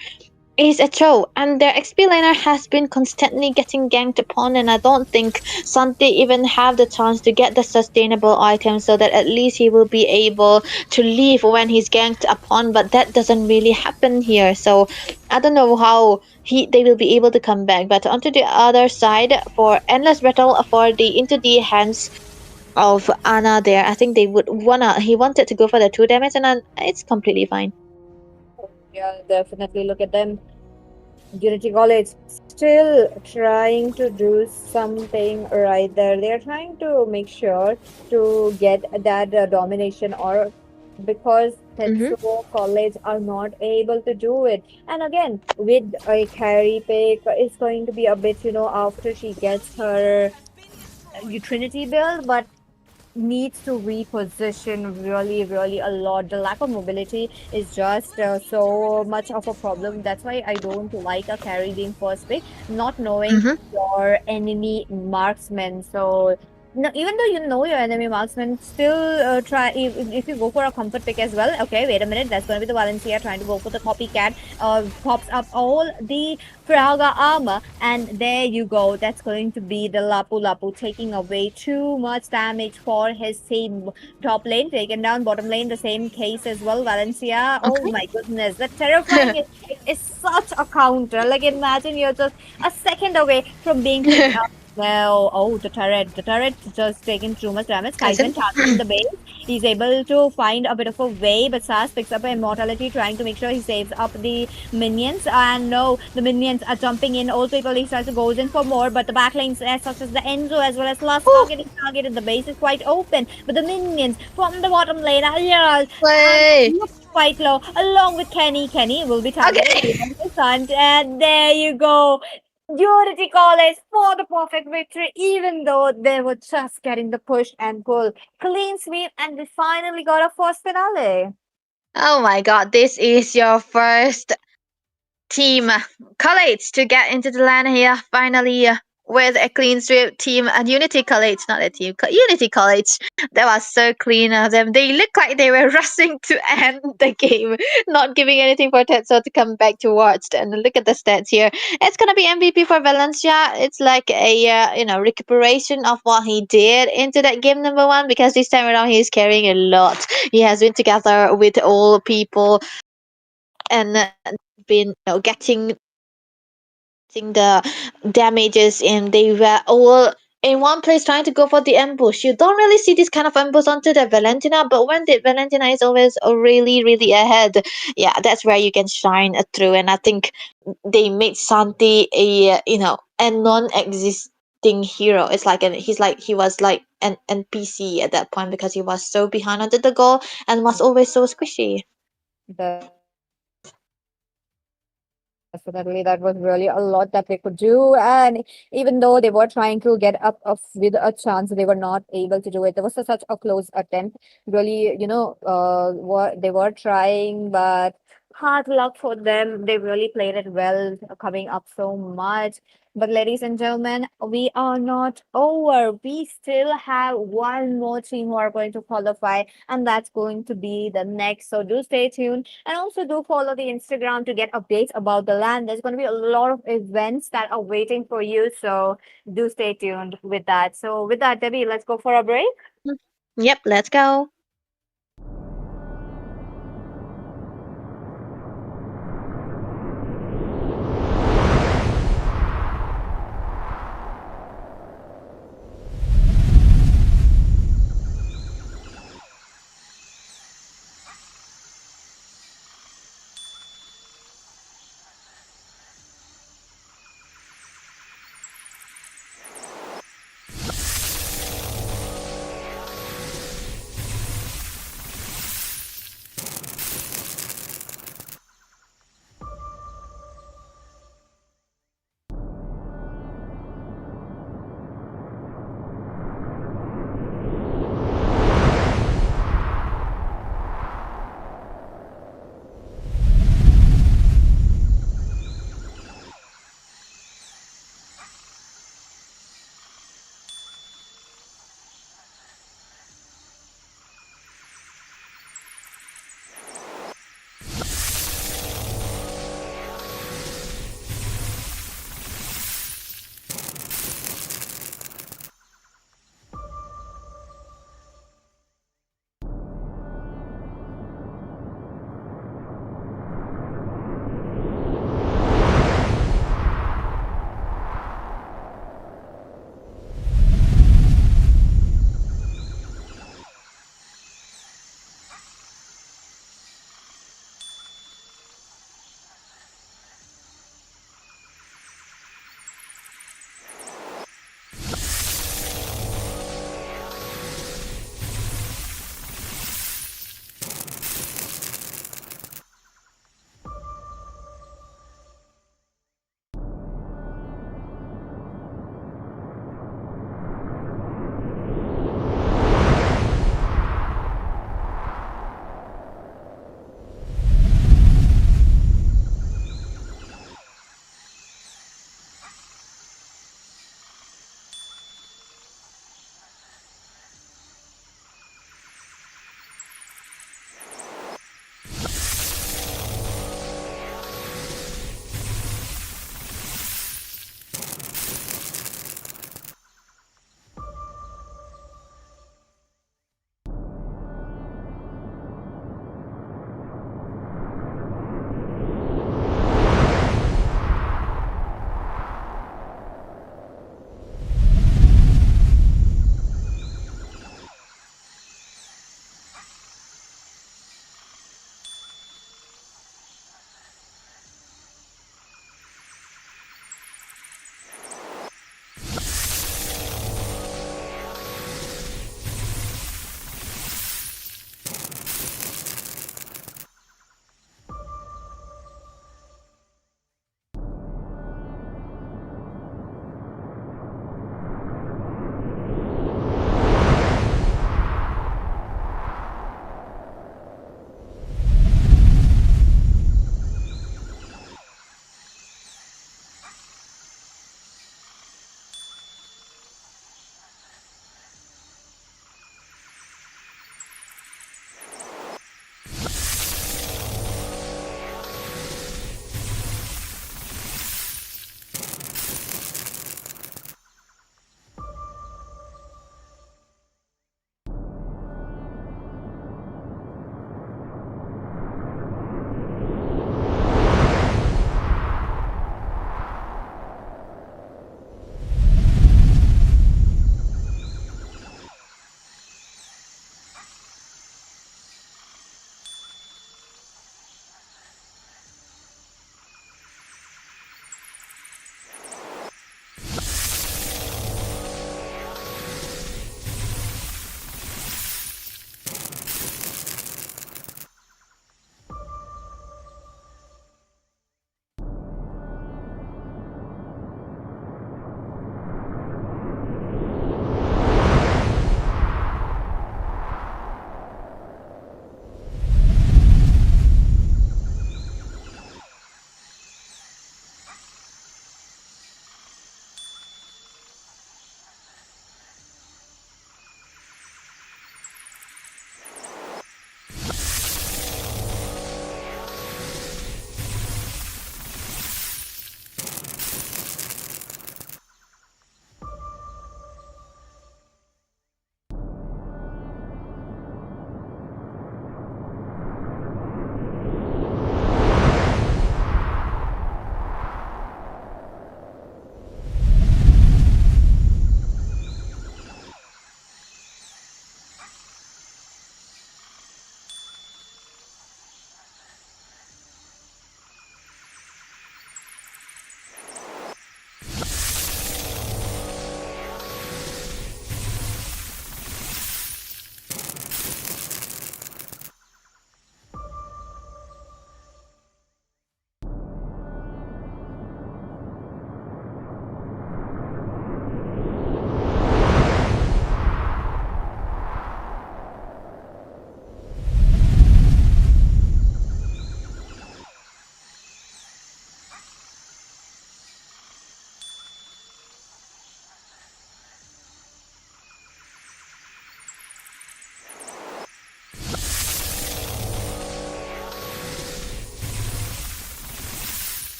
is a troll, and their XP laner has been constantly getting ganked upon, and I don't think Santi even have the chance to get the sustainable item so that at least he will be able to leave when he's ganked upon, but that doesn't really happen here. So I don't know how they will be able to come back. But onto the other side for endless battle for the into the hands of Anna there, I think they would wanna he wanted to go for the 2 damage, and it's completely fine. Yeah, definitely look at them. Unity College still trying to do something right there. They're trying to make sure to get that domination, or because Mm-hmm. Tetsuo College are not able to do it. And again, with a carry pick, it's going to be a bit, after she gets her Trinity build, but needs to reposition really, really a lot. The lack of mobility is just so much of a problem. That's why I don't like a carry being first pick, not knowing Mm-hmm. your enemy marksman. So no, even though you know your enemy marksman, still try if you go for a comfort pick as well. Okay, wait a minute, that's going to be the Valencia trying to go for the copycat. Pops up all the Praga armor, and there you go. That's going to be the Lapu Lapu taking away too much damage for his team. Top lane taken down, bottom lane the same case as well. Valencia, oh Okay. my goodness, the terrifying is such a counter. Like imagine you're just a second away from being picked up. No, oh, the turret. The turret just taken too much damage. Kaisen. Kaizen targeting the base. He's able to find a bit of a way, but Sas picks up immortality, trying to make sure he saves up the minions. And no, the minions are jumping in. All people he tries to goes in for more, but the backline such as the Enzo as well as Last are Oh, getting targeted. The base is quite open, but the minions from the bottom lane are yeah, way. looks quite low. Along with Kenny, Kenny will be targeted. Okay. He wants the sun, and there you go. Unity College for the perfect victory, even though they were just getting the push and pull. Clean sweep, and we finally got a first finale. Oh my god, this is your first team college to get into the LAN here finally with a clean sweep team and Unity College, not a team, Unity College. That was so clean of them. They looked like they were rushing to end the game, not giving anything for Tetso to come back towards. And look at the stats here. It's gonna be MVP for Valencia. It's like a recuperation of what he did into that game number one, because this time around he's carrying a lot. He has been together with all people and been getting the damages in. They were all in one place trying to go for the ambush. You don't really see this kind of ambush onto the Valentina, but when the Valentina is always really ahead, yeah, that's where you can shine through. And I think they made Santi a non-existing hero. It's like he was like an NPC at that point, because he was so behind onto the goal and was always so squishy. Definitely, that was really a lot that they could do. And even though they were trying to get up with a chance, they were not able to do it. There was such a close attempt. Really, what they were trying, but hard luck for them. They really played it well, coming up so much. But ladies and gentlemen, we are not over. We still have one more team who are going to qualify, and that's going to be the next. So do stay tuned. And also do follow the Instagram to get updates about the land. There's going to be a lot of events that are waiting for you. So do stay tuned with that. So with that, Debbie, let's go for a break. Yep, let's go.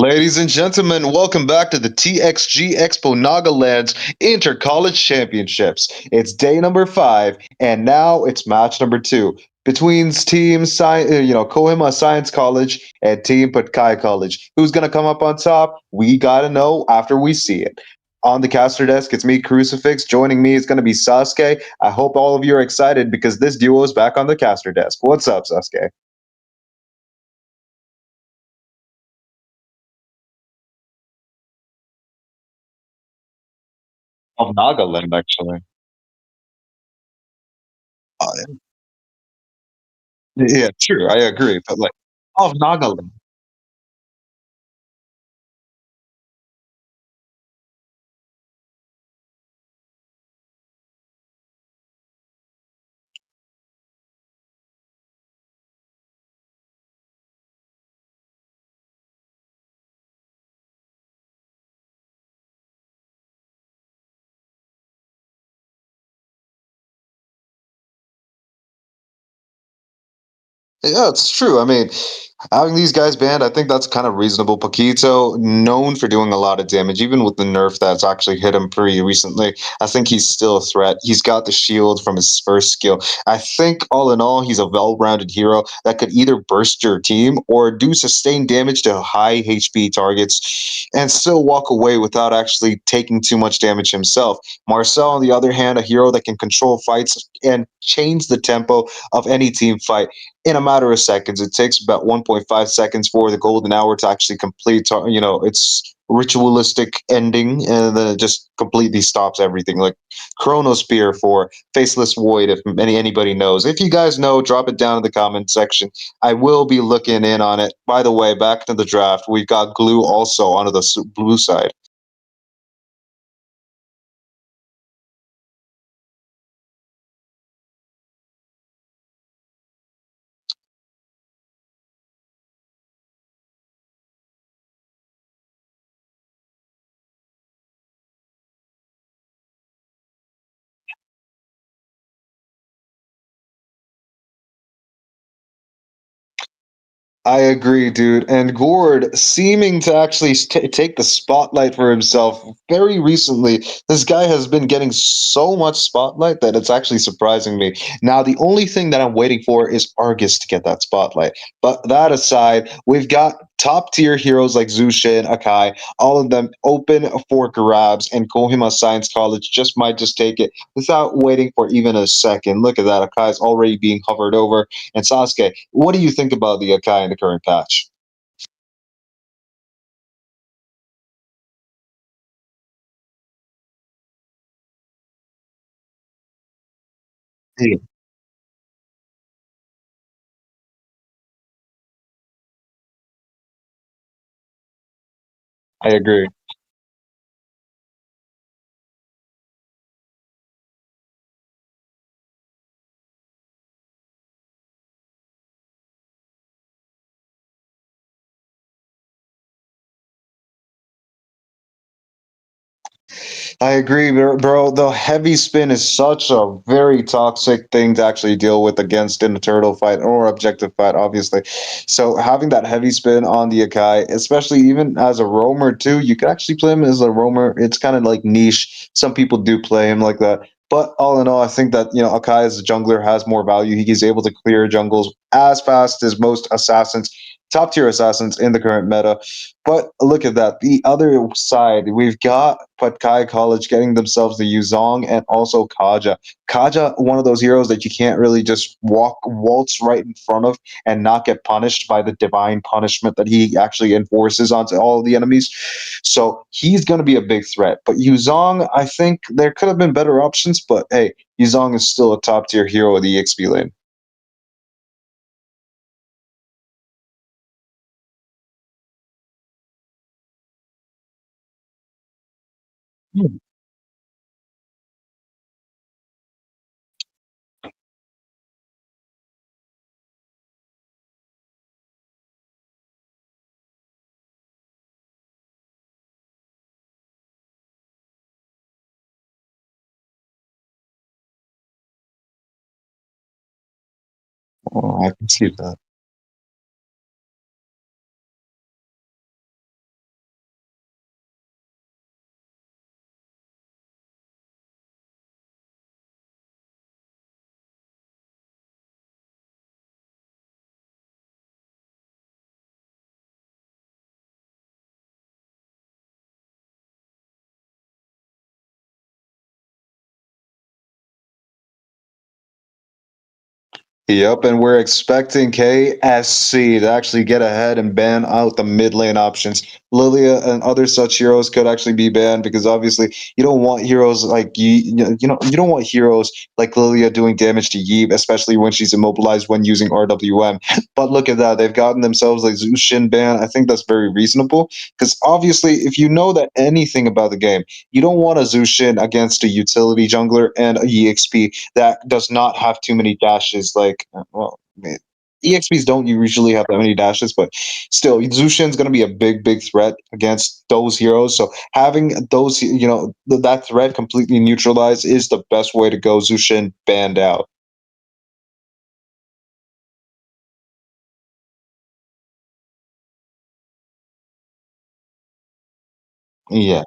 Ladies and gentlemen, welcome back to the TXG Expo Nagaland's Inter College Championships. It's day number 5, and now it's match number 2 between Kohima Science College and Team Patkai College. Who's gonna come up on top? We gotta know after we see it. On the caster desk, it's me, Crucifix. Joining me is gonna be Sasuke. I hope all of you are excited because this duo is back on the caster desk. What's up, Sasuke? Of Nagaland, actually. Yeah, true. I agree. But like, of Nagaland. Yeah, it's true. I mean, having these guys banned, I think that's kind of reasonable. Paquito, known for doing a lot of damage, even with the nerf that's actually hit him pretty recently. I think he's still a threat. He's got the shield from his first skill. I think, all in all, he's a well-rounded hero that could either burst your team or do sustained damage to high HP targets and still walk away without actually taking too much damage himself. Marcel, on the other hand, a hero that can control fights and change the tempo of any team fight in a matter of seconds. It takes about 1.5 seconds for the golden hour to actually complete, its ritualistic ending, and then it just completely stops everything. Like Chronospear for Faceless Void, if anybody knows. If you guys know, drop it down in the comment section. I will be looking in on it. By the way, back to the draft, we've got Glue also on the blue side. I agree, dude. And Gord seeming to actually take the spotlight for himself very recently. This guy has been getting so much spotlight that it's actually surprising me. Now, the only thing that I'm waiting for is Argus to get that spotlight. But that aside, we've got top tier heroes like Zusha and Akai, all of them open for grabs, and Kohima Science College just might take it without waiting for even a second. Look at that. Akai's already being hovered over. And Sasuke, what do you think about the Akai in the current patch? Yeah, I agree. I agree, bro. The heavy spin is such a very toxic thing to actually deal with against in a turtle fight or objective fight, obviously. So having that heavy spin on the Akai, especially even as a roamer too, you can actually play him as a roamer. It's kind of like niche. Some people do play him like that. But all in all, I think that Akai as a jungler has more value. He is able to clear jungles as fast as most assassins, top tier assassins in the current meta. But look at that. The other side, we've got Patkai College getting themselves the Yuzong and also Kaja. Kaja, one of those heroes that you can't really just waltz right in front of and not get punished by the divine punishment that he actually enforces onto all of the enemies. So he's going to be a big threat. But Yuzong, I think there could have been better options, but hey, Yuzong is still a top tier hero of the EXP lane. Oh, I can see that. Yep, and we're expecting KSC to actually get ahead and ban out the mid lane options. Lilia and other such heroes could actually be banned because obviously you don't want heroes like you don't want heroes like Lilia doing damage to Yi, especially when she's immobilized when using RWM. But look at that, they've gotten themselves like Zushin ban. I think that's very reasonable because obviously if you know that anything about the game, you don't want a Zushin against a utility jungler and a EXP that does not have too many dashes. Like, well, EXPs don't usually have that many dashes, but still, Zushin's going to be a big threat against those heroes. So having those, that threat completely neutralized is the best way to go. Zushin banned out. Yeah,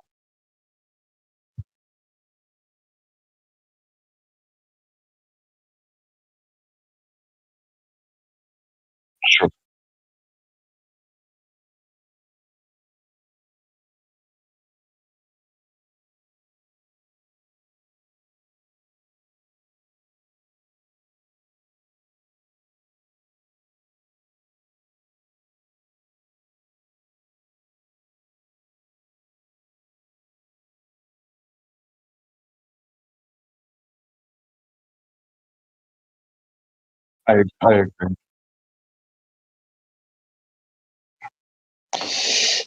sure. I agree.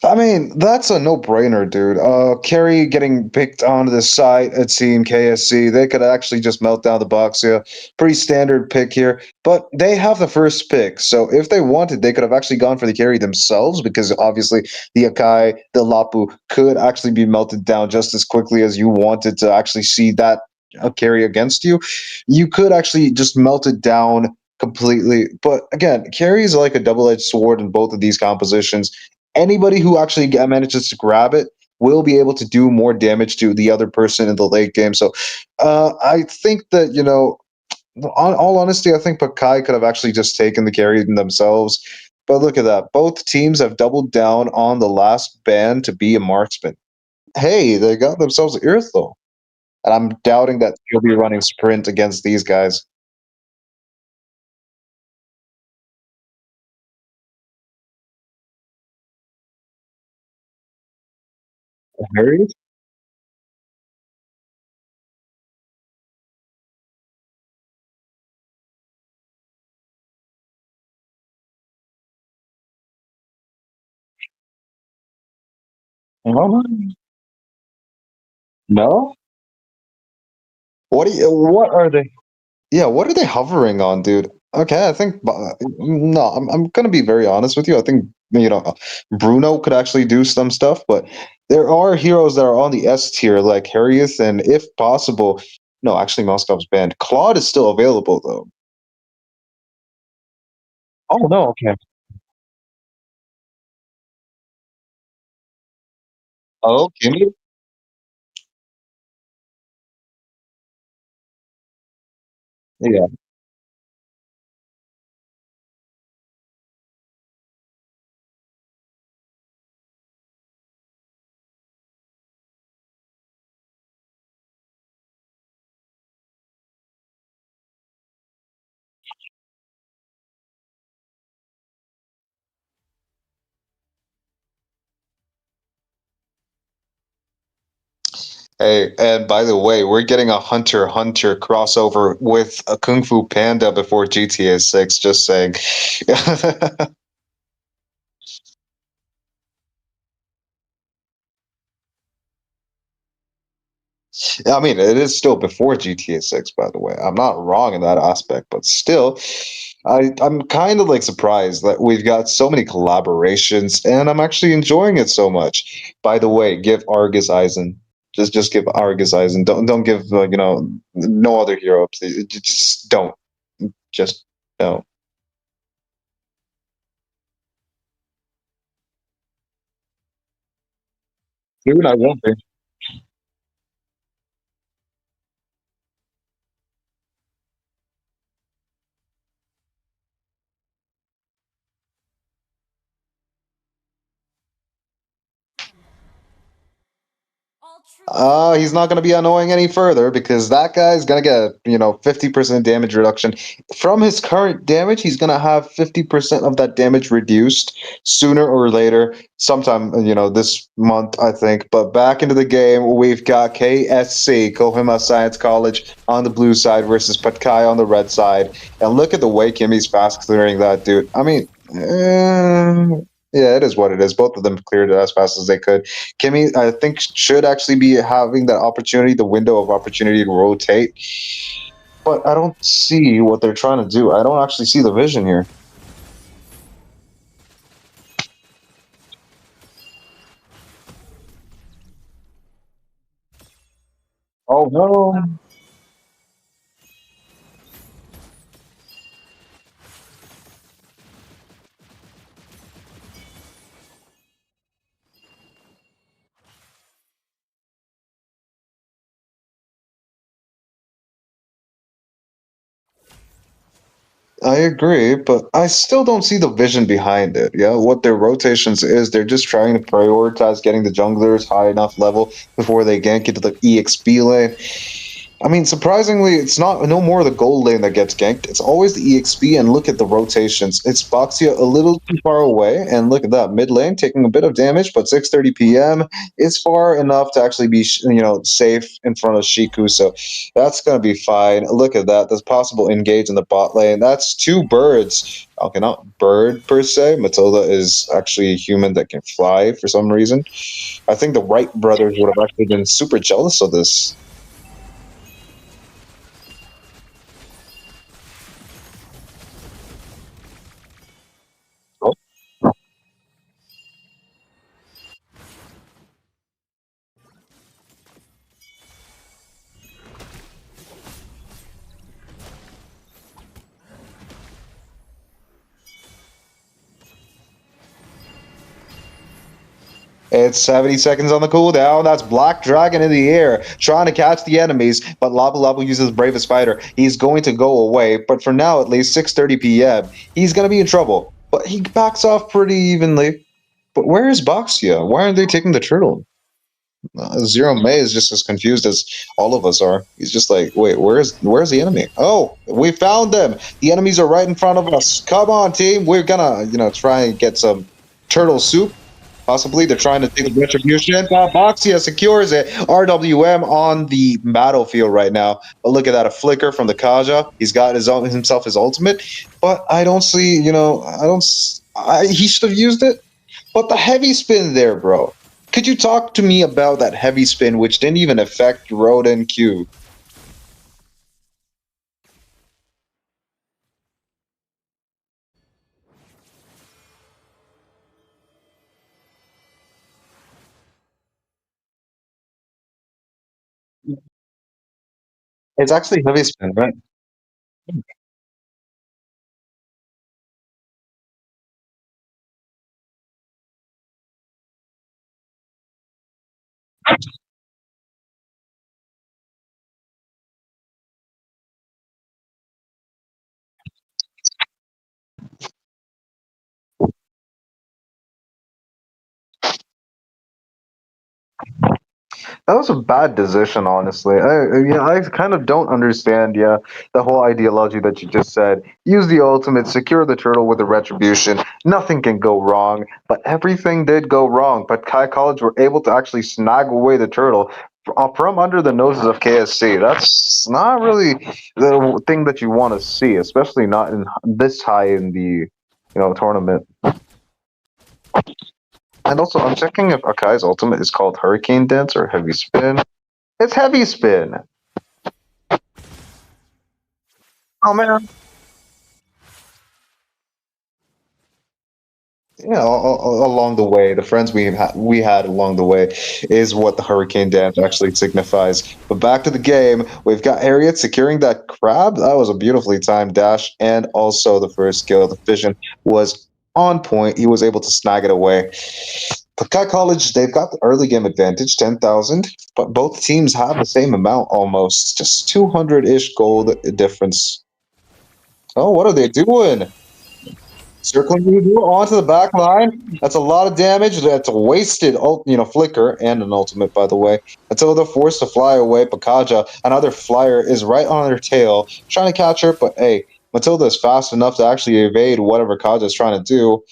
I mean, that's a no-brainer, dude. Carry getting picked onto the site at Team KSC, they could actually just melt down the box here. Pretty standard pick here, but they have the first pick. So if they wanted, they could have actually gone for the carry themselves because obviously the Akai, the Lapu could actually be melted down just as quickly as you wanted to actually see that carry against you. You could actually just melt it down completely. But again, carry is like a double-edged sword in both of these compositions. Anybody who actually manages to grab it will be able to do more damage to the other person in the late game. So I think that, on all honesty, I think Patkai could have actually just taken the carry themselves. But look at that. Both teams have doubled down on the last ban to be a marksman. Hey, they got themselves Earth, though. And I'm doubting that he'll be running sprint against these guys. Harry? No? No? What are they? Yeah, what are they hovering on, dude? Okay, I think no, I'm gonna be very honest with you. I think Bruno could actually do some stuff, but there are heroes that are on the S tier, like Harrieth, and if possible, no, actually Moscow's banned. Claude is still available though. Oh no, okay. Oh, Kimmy? Yeah. Hey, and by the way, we're getting a Hunter x Hunter crossover with a Kung Fu Panda before GTA 6, just saying. I mean, it is still before GTA 6, by the way. I'm not wrong in that aspect, but still, I'm kind of like surprised that we've got so many collaborations, and I'm actually enjoying it so much. By the way, give Argus Eisen. Just give Argus Eisen. Don't give no other hero. Please. Just don't. Just no. Dude, I won't. He's not going to be annoying any further because that guy's going to get, 50% damage reduction. From his current damage, he's going to have 50% of that damage reduced sooner or later, sometime, this month, I think. But back into the game, we've got KSC, Kohima Science College, on the blue side versus Patkai on the red side. And look at the way Kimmy's fast clearing that, dude. I mean, yeah, it is what it is. Both of them cleared it as fast as they could. Kimmy, I think, should actually be having that opportunity, the window of opportunity to rotate. But I don't see what they're trying to do. I don't actually see the vision here. Oh no. I agree, but I still don't see the vision behind it. Yeah, what their rotations is, they're just trying to prioritize getting the junglers high enough level before they gank into the EXP lane. I mean, surprisingly, it's not no more the gold lane that gets ganked. It's always the EXP, and look at the rotations. It's Boxia a little too far away, and look at that mid lane taking a bit of damage, but 6:30 p.m. is far enough to actually be safe in front of Shiku. So that's gonna be fine. Look at that. There's possible engage in the bot lane. That's two birds. Okay, not bird per se. Matilda is actually a human that can fly for some reason. I think the Wright brothers would have actually been super jealous of this. It's 70 seconds on the cooldown. That's Black Dragon in the air, trying to catch the enemies, but Labu Labu uses Bravest Fighter. He's going to go away, but for now, at least 6:30 p.m., he's going to be in trouble. But he backs off pretty evenly. But where is Boxia? Why aren't they taking the turtle? Zero May is just as confused as all of us are. He's just like, wait, where's the enemy? Oh, we found them. The enemies are right in front of us. Come on, team. We're gonna, try and get some turtle soup. Possibly they're trying to take the retribution. Boxia secures it. RWM on the battlefield right now. But look at that, a flicker from the Kaja. He's got himself his ultimate. But I don't see, he should have used it. But the heavy spin there, bro. Could you talk to me about that heavy spin, which didn't even affect Road and Q? It's actually heavy spin, right? That was a bad decision, honestly. I kind of don't understand, the whole ideology that you just said. Use the ultimate, secure the turtle with the retribution. Nothing can go wrong, but everything did go wrong. But Kai College were able to actually snag away the turtle from under the noses of KSC. That's not really the thing that you want to see, especially not in this high in the tournament. And also, I'm checking if Akai's ultimate is called Hurricane Dance or Heavy Spin. It's Heavy Spin. Oh man. Along the way, the friends we had along the way is what the Hurricane Dance actually signifies. But back to the game, we've got Harriet securing that crab. That was a beautifully timed dash, and also the first kill. The vision was on point. He was able to snag it away. Patkai College, they've got the early game advantage, 10,000, but both teams have the same amount almost, just 200-ish gold difference. Oh, what are they doing? Circling you onto the back line. That's a lot of damage. That's a wasted, flicker and an ultimate, by the way. Until they're forced to fly away, Pakaja, another flyer, is right on their tail, trying to catch her. But hey, Matilda is fast enough to actually evade whatever Kaja is trying to do.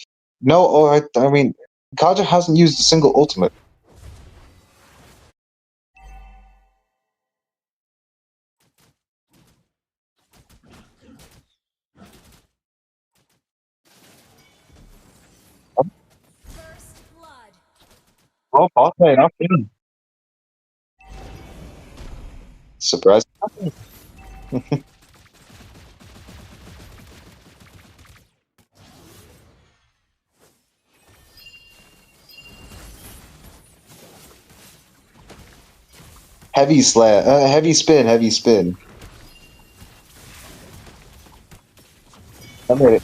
No, I mean, Kaja hasn't used a single ultimate. Oh, Patkai, not kidding. Surprise. Heavy spin, heavy spin. I made it.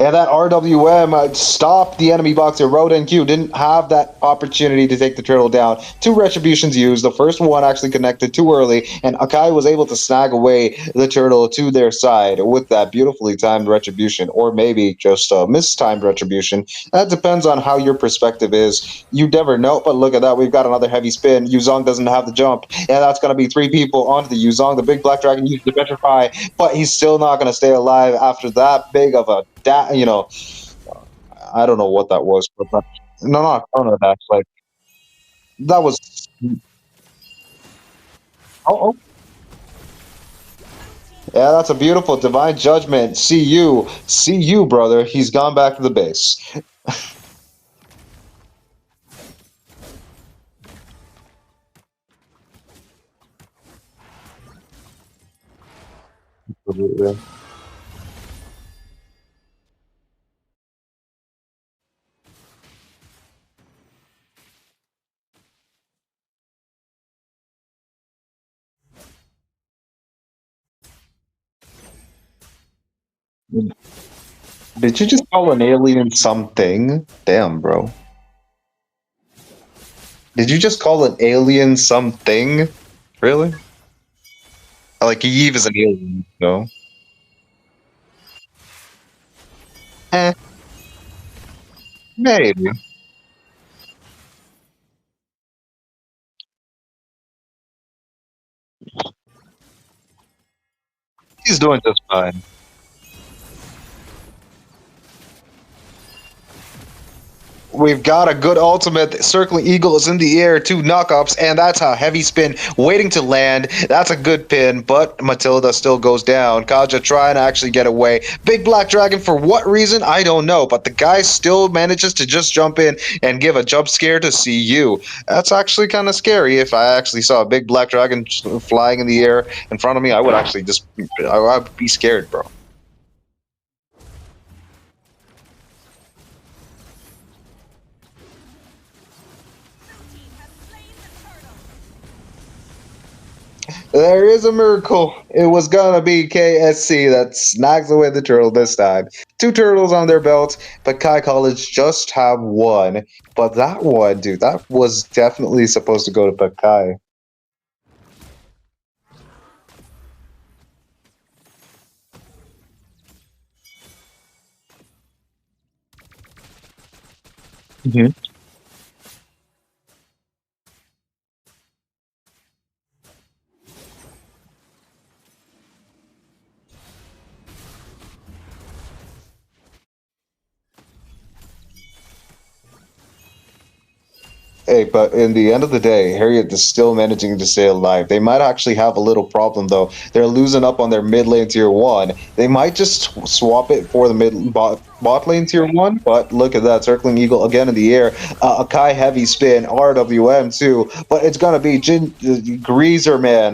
And that RWM stopped the enemy boxer. Rodan Q didn't have that opportunity to take the turtle down. Two retributions used. The first one actually connected too early, and Akai was able to snag away the turtle to their side with that beautifully timed retribution, or maybe just a mistimed retribution. That depends on how your perspective is. You never know, but look at that. We've got another heavy spin. Yuzong doesn't have the jump, and that's going to be three people onto the Yuzong. The big black dragon used the petrify, but he's still not going to stay alive after that big of a I don't know what that was, but no, not counter dash. Like that was. Oh, yeah, that's a beautiful divine judgment. See you, brother. He's gone back to the base. Did you just call an alien something? Damn, bro. Did you just call an alien something? Really? Like Eve is an alien, no? Eh, maybe. He's doing just fine. We've got a good ultimate. Circling Eagle is in the air, two knockups, and that's a heavy spin waiting to land. That's a good pin, but Matilda still goes down. Kaja trying to actually get away. Big Black Dragon, for what reason? I don't know, but the guy still manages to just jump in and give a jump scare to see you. That's actually kind of scary. If I actually saw a big Black Dragon flying in the air in front of me, I would actually I'd be scared, bro. There is a miracle. It was gonna be KSC that snags away the turtle this time. Two turtles on their belt, but Kai College just have one. But that one, dude, that was definitely supposed to go to Patkai. Hey, but in the end of the day, Harriet is still managing to stay alive. They might actually have a little problem though. They're losing up on their mid lane tier one. They might just swap it for the bot lane tier one. But look at that, circling eagle again in the air. A Kai heavy spin, RWM too. But it's gonna be Greaser man.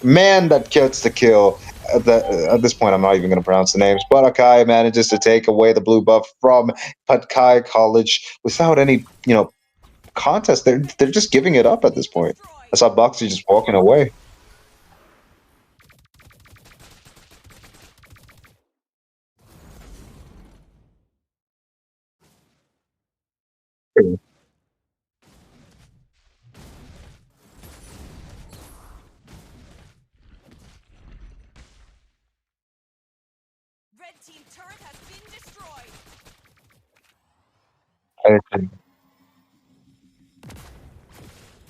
Man that gets the kill. At this point, I'm not even going to pronounce the names. But Akai manages to take away the blue buff from Patkai College without any, contest. They're just giving it up at this point. I saw Boxy just walking away. rotation.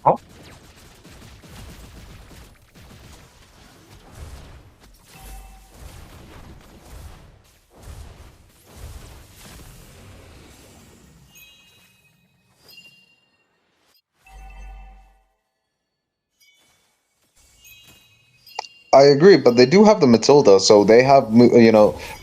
Oh, I agree, but they do have the Matilda, so they have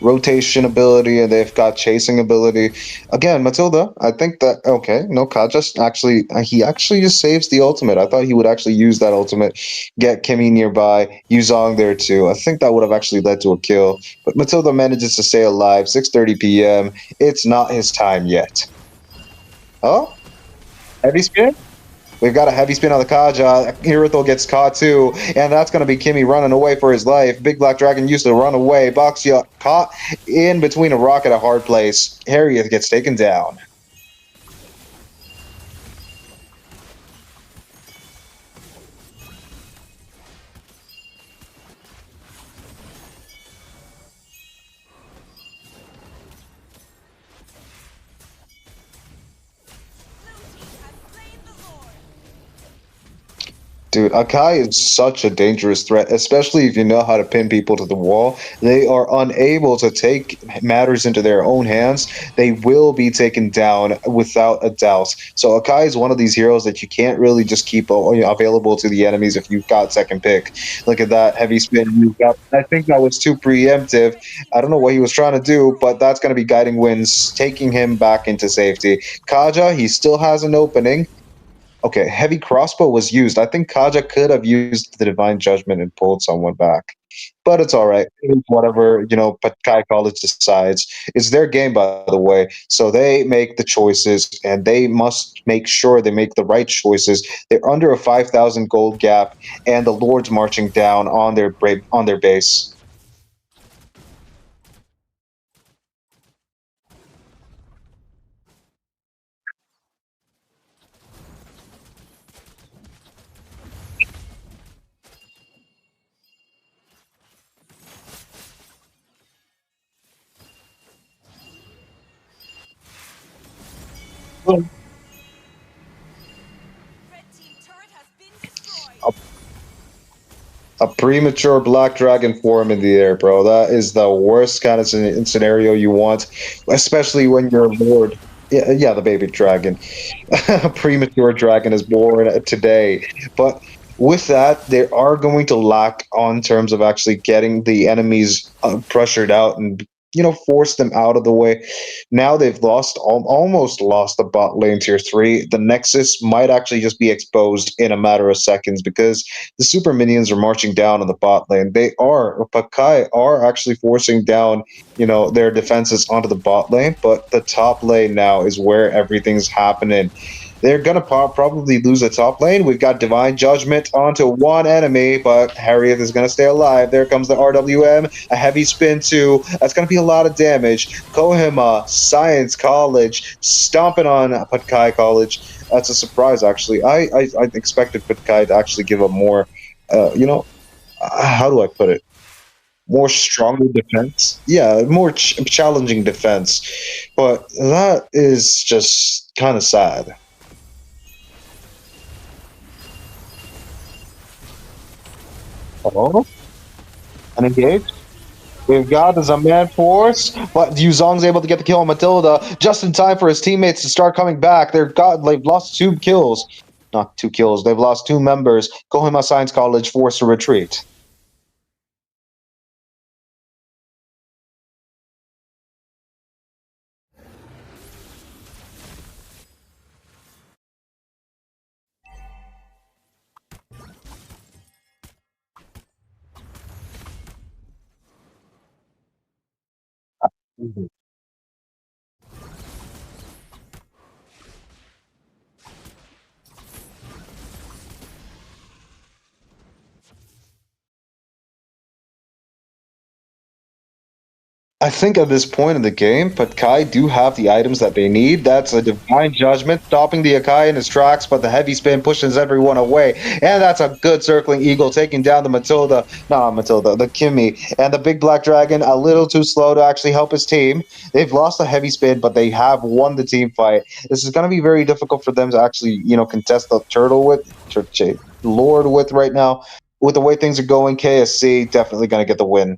rotation ability and they've got chasing ability. Again, Matilda, I think that okay, no, Ka just actually he actually just saves the ultimate. I thought he would actually use that ultimate, get Kimmy nearby, Yuzong there too. I think that would have actually led to a kill, but Matilda manages to stay alive. 6:30 p.m. It's not his time yet. Oh, heavy spin. We've got a heavy spin on the Kaja. Kirito gets caught too, and that's going to be Kimmy running away for his life. Big Black Dragon used to run away. Boxia caught in between a rock at a hard place. Harriet gets taken down. Dude, Akai is such a dangerous threat, especially if you know how to pin people to the wall. They are unable to take matters into their own hands. They will be taken down without a doubt. So Akai is one of these heroes that you can't really just keep available to the enemies if you've got second pick. Look at that heavy spin. You got, I think that was too preemptive. I don't know what he was trying to do, but that's going to be guiding wins, taking him back into safety. Kaja, he still has an opening. Okay, heavy crossbow was used. I think Kaja could have used the divine judgment and pulled someone back. But it's all right. It's whatever, Patkai College decides. It's their game, by the way. So they make the choices and they must make sure they make the right choices. They're under a 5,000 gold gap and the Lord's marching down on their base. A premature black dragon form in the air, bro. That is the worst kind of scenario you want, especially when you're a lord. Yeah, yeah, the baby dragon. A premature dragon is born today. But with that, they are going to lack on terms of actually getting the enemies pressured out and force them out of the way. Now they've almost lost the bot lane tier 3. The Nexus might actually just be exposed in a matter of seconds because the super minions are marching down on the bot lane. Pakai are actually forcing down, their defenses onto the bot lane, but the top lane now is where everything's happening. They're gonna probably lose the top lane. We've got Divine Judgment onto one enemy, but Harriet is gonna stay alive. There comes the RWM, a heavy spin too. That's gonna be a lot of damage. Kohima Science College stomping on Patkai College. That's a surprise, actually. I expected Patkai to actually give a more, how do I put it? More stronger defense. Yeah, more challenging defense. But that is just kind of sad. Oh, and engage. We've got is a man force, but Yuzong's able to get the kill on Matilda just in time for his teammates to start coming back. They've lost 2 kills. Not 2 kills, they've lost 2 members. Kohima Science College forced to retreat. Mhm. I think at this point in the game, Patkai do have the items that they need. That's a divine judgment, stopping the Akai in his tracks, but the heavy spin pushes everyone away. And that's a good circling eagle, taking down the Matilda, not Matilda, the Kimmy. And the big black dragon, a little too slow to actually help his team. They've lost a heavy spin, but they have won the team fight. This is going to be very difficult for them to actually, contest the turtle with, Lord with right now. With the way things are going, KSC definitely going to get the win.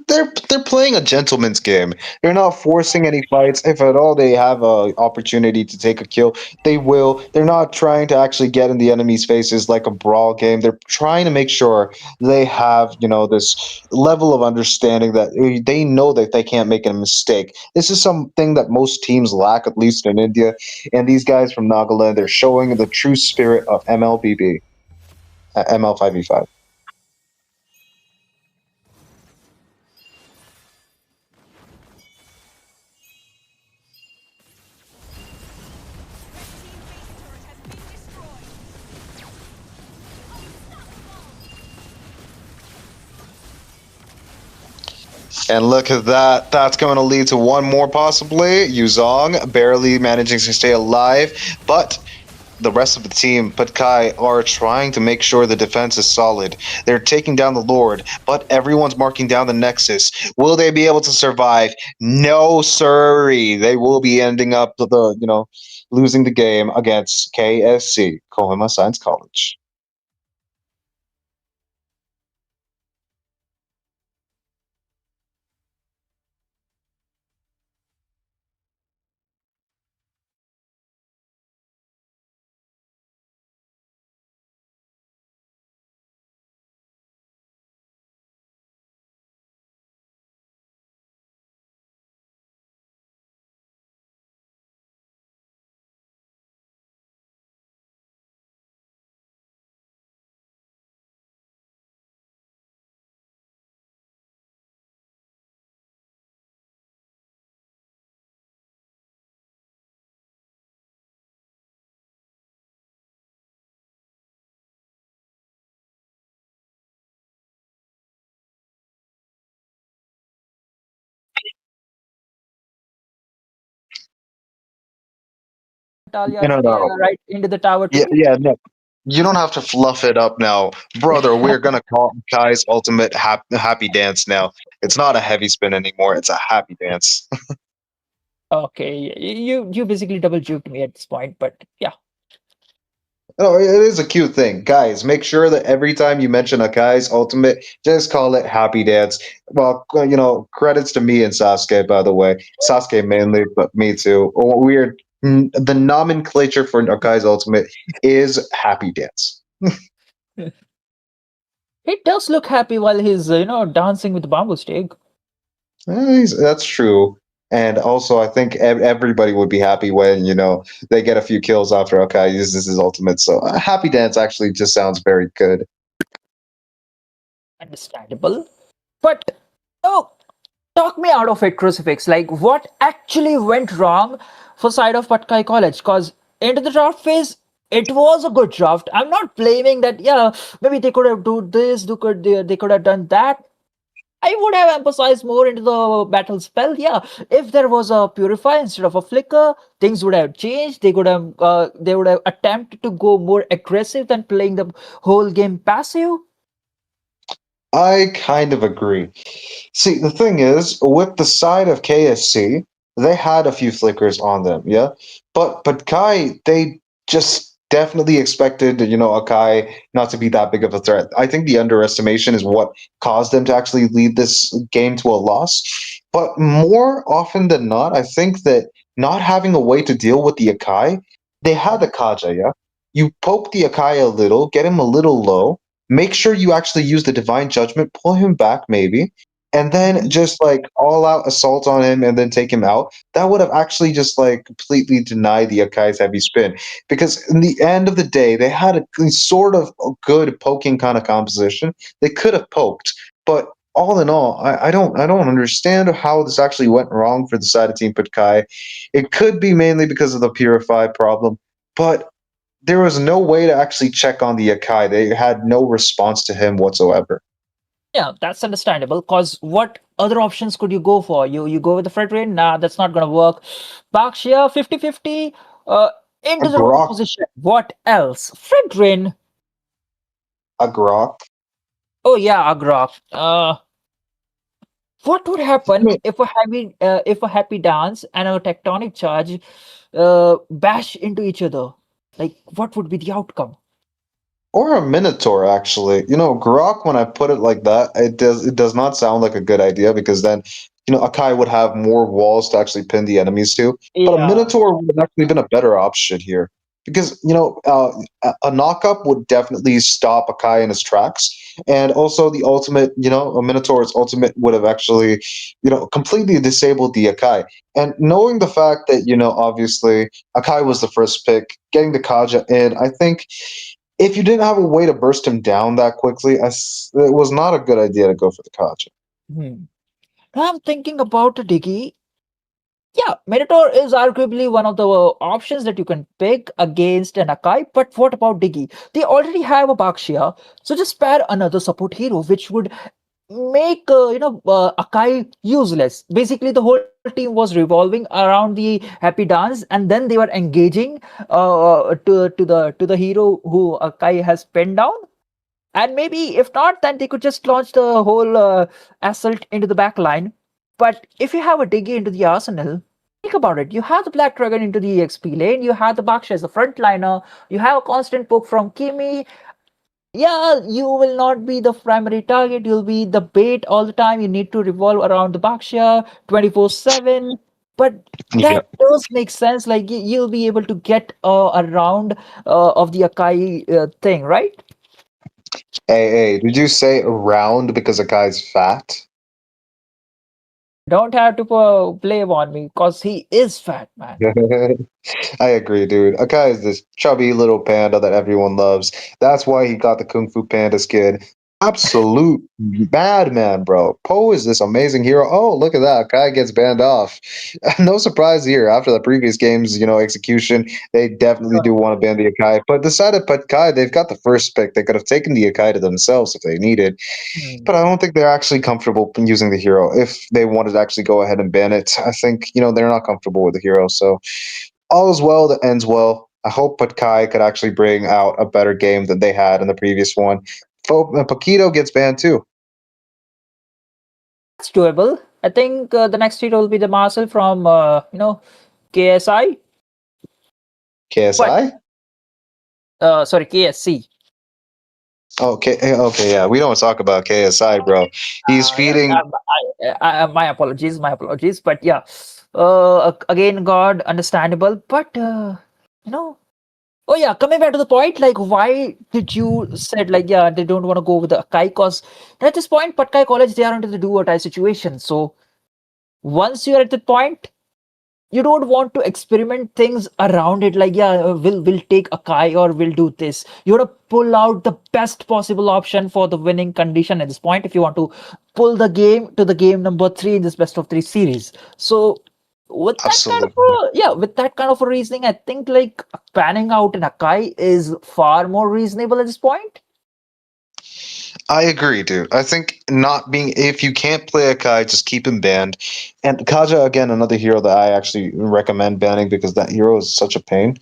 They're playing a gentleman's game. They're not forcing any fights. If at all they have a opportunity to take a kill, they will. They're not trying to actually get in the enemy's faces like a brawl game. They're trying to make sure they have, this level of understanding that they know that they can't make a mistake. This is something that most teams lack, at least in India. And these guys from Nagaland, they're showing the true spirit of MLBB, ML5v5. And look at that. That's going to lead to one more possibly. Yuzong barely managing to stay alive. But the rest of the team, Patkai, are trying to make sure the defense is solid. They're taking down the Lord, but everyone's marking down the Nexus. Will they be able to survive? No, sirree. They will be ending up losing the game against KSC, Kohima Science College. Talia No, no. right into the tower Yeah, too. yeah, no. You don't have to fluff it up now, brother. We're gonna call Kai's ultimate happy dance now. It's not a heavy spin anymore. It's a happy dance. Okay, you basically double juked me at this point, but yeah, No, it is a cute thing, guys. Make sure that every time you mention a Kai's ultimate, just call it happy dance. Well, credits to me and Sasuke, by the way. Sasuke mainly, but me too. We're the nomenclature for Akai's ultimate is happy dance. he does look happy while he's dancing with the bamboo stick. That's true. And also, I think everybody would be happy when they get a few kills after Akai uses his ultimate. So, Happy Dance actually just sounds very good. Understandable, but oh, talk me out of it, Crucifix. Like, what actually went wrong for side of Patkai College? Because into the draft phase, it was a good draft. I'm not blaming that. Yeah, maybe they could have do this. They could have done that. I would have emphasized more into the battle spell. Yeah, if there was a purify instead of a flicker, things would have changed. They would have attempted to go more aggressive than playing the whole game passive. I kind of agree. See, the thing is, with the side of KSC, they had a few flickers on them, yeah. But Kai, they just definitely expected, Akai not to be that big of a threat. I think the underestimation is what caused them to actually lead this game to a loss. But more often than not, I think that not having a way to deal with the Akai, they had the Kaja, yeah. You poke the Akai a little, get him a little low, make sure you actually use the divine judgment, pull him back maybe, and then Mhm. just like all out assault on him and then take him out. That would have actually just like completely denied the Akai's heavy spin. Because in the end of the day, they had a sort of a good poking kind of composition. They could have poked, but all in all, I don't understand how this actually went wrong for the side of Team Patkai. It could be mainly because of the Purify problem, but there was no way to actually check on the Akai. They had no response to him whatsoever. Yeah, that's understandable. Cause what other options could you go for? You go with the Fred Rain? Nah, that's not gonna work. Bakshia 50-50 uh, A into the wrong Grok, position. What else? Fred Rain. a Grok. Oh yeah, Agrok. What would I happen mean, if a happy dance and a tectonic charge bash into each other? Like, what would be the outcome? or a Minotaur actually. Grok. When I put it like that, it does not sound like a good idea because then Akai would have more walls to actually pin the enemies to. But a Yeah. Minotaur would have actually been a better option here because a knockup would definitely stop Akai in his tracks, and also the ultimate, a Minotaur's ultimate would have actually completely disabled the Akai. And knowing the fact that obviously Akai was the first pick, getting the Kaja in, I think if you didn't have a way to burst him down that quickly, it was not a good idea to go for the Kaja. Hmm. Now I'm thinking about the Diggy. Yeah, Minotaur is arguably one of the options that you can pick against an Akai, but what about Diggy? They already have a Bakshia, so just pair another support hero, which would make Akai useless. Basically, the whole team was revolving around the happy dance, and then they were engaging to the hero who Akai has pinned down. And maybe if not, then they could just launch the whole assault into the back line. But if you have a Diggy into the arsenal, think about it. You have the Black Dragon into the EXP lane, you have the Baksha as a frontliner, you have a constant poke from Kimi. Yeah, you will not be the primary target, you'll be the bait all the time. You need to revolve around the Baksha 24/7. But Yeah. that does make sense. Like you'll be able to get around of the Akai thing, right? Hey, did you say round because a guy's fat? Don't have to blame on me because he is fat, man. I agree, dude. Akai is this chubby little panda that everyone loves. That's why he got the Kung Fu Panda skin. Absolute madman, bro. Poe is this amazing hero. Oh, look at that. Akai gets banned off. No surprise here. After the previous game's, execution, they definitely do want to ban the Akai. But decided Patkai, they've got the first pick. They could have taken the Akai to themselves if they needed. Hmm. But I don't think they're actually comfortable using the hero. If they wanted to actually go ahead and ban it, I think, they're not comfortable with the hero. So all is well that ends well. I hope Patkai could actually bring out a better game than they had in the previous one. Paquito gets banned too. That's doable. I think the next hero will be the Marcel from KSI. But KSI? sorry, KSC. Okay, yeah. We don't talk about KSI, bro. He's feeding. My apologies, my apologies. But yeah, again, God, understandable. But you know, oh yeah, coming back to the point, like why did you said like yeah they don't want to go with the Akai? Cause at this point, Patkai College they are into the do or die situation. So once you're at that point, you don't want to experiment things around it like yeah we'll take a kai or we'll do this. You want to pull out the best possible option for the winning condition at this point if you want to pull the game to the game number 3 in this best of 3 series. So with that kind of Absolutely. with that kind of a reasoning, I think like panning out an akai is far more reasonable at this point. I agree, dude. I think not being if you can't play a Kai, just keep him banned. And Kaja again, another hero that I actually recommend banning because that hero is such a pain.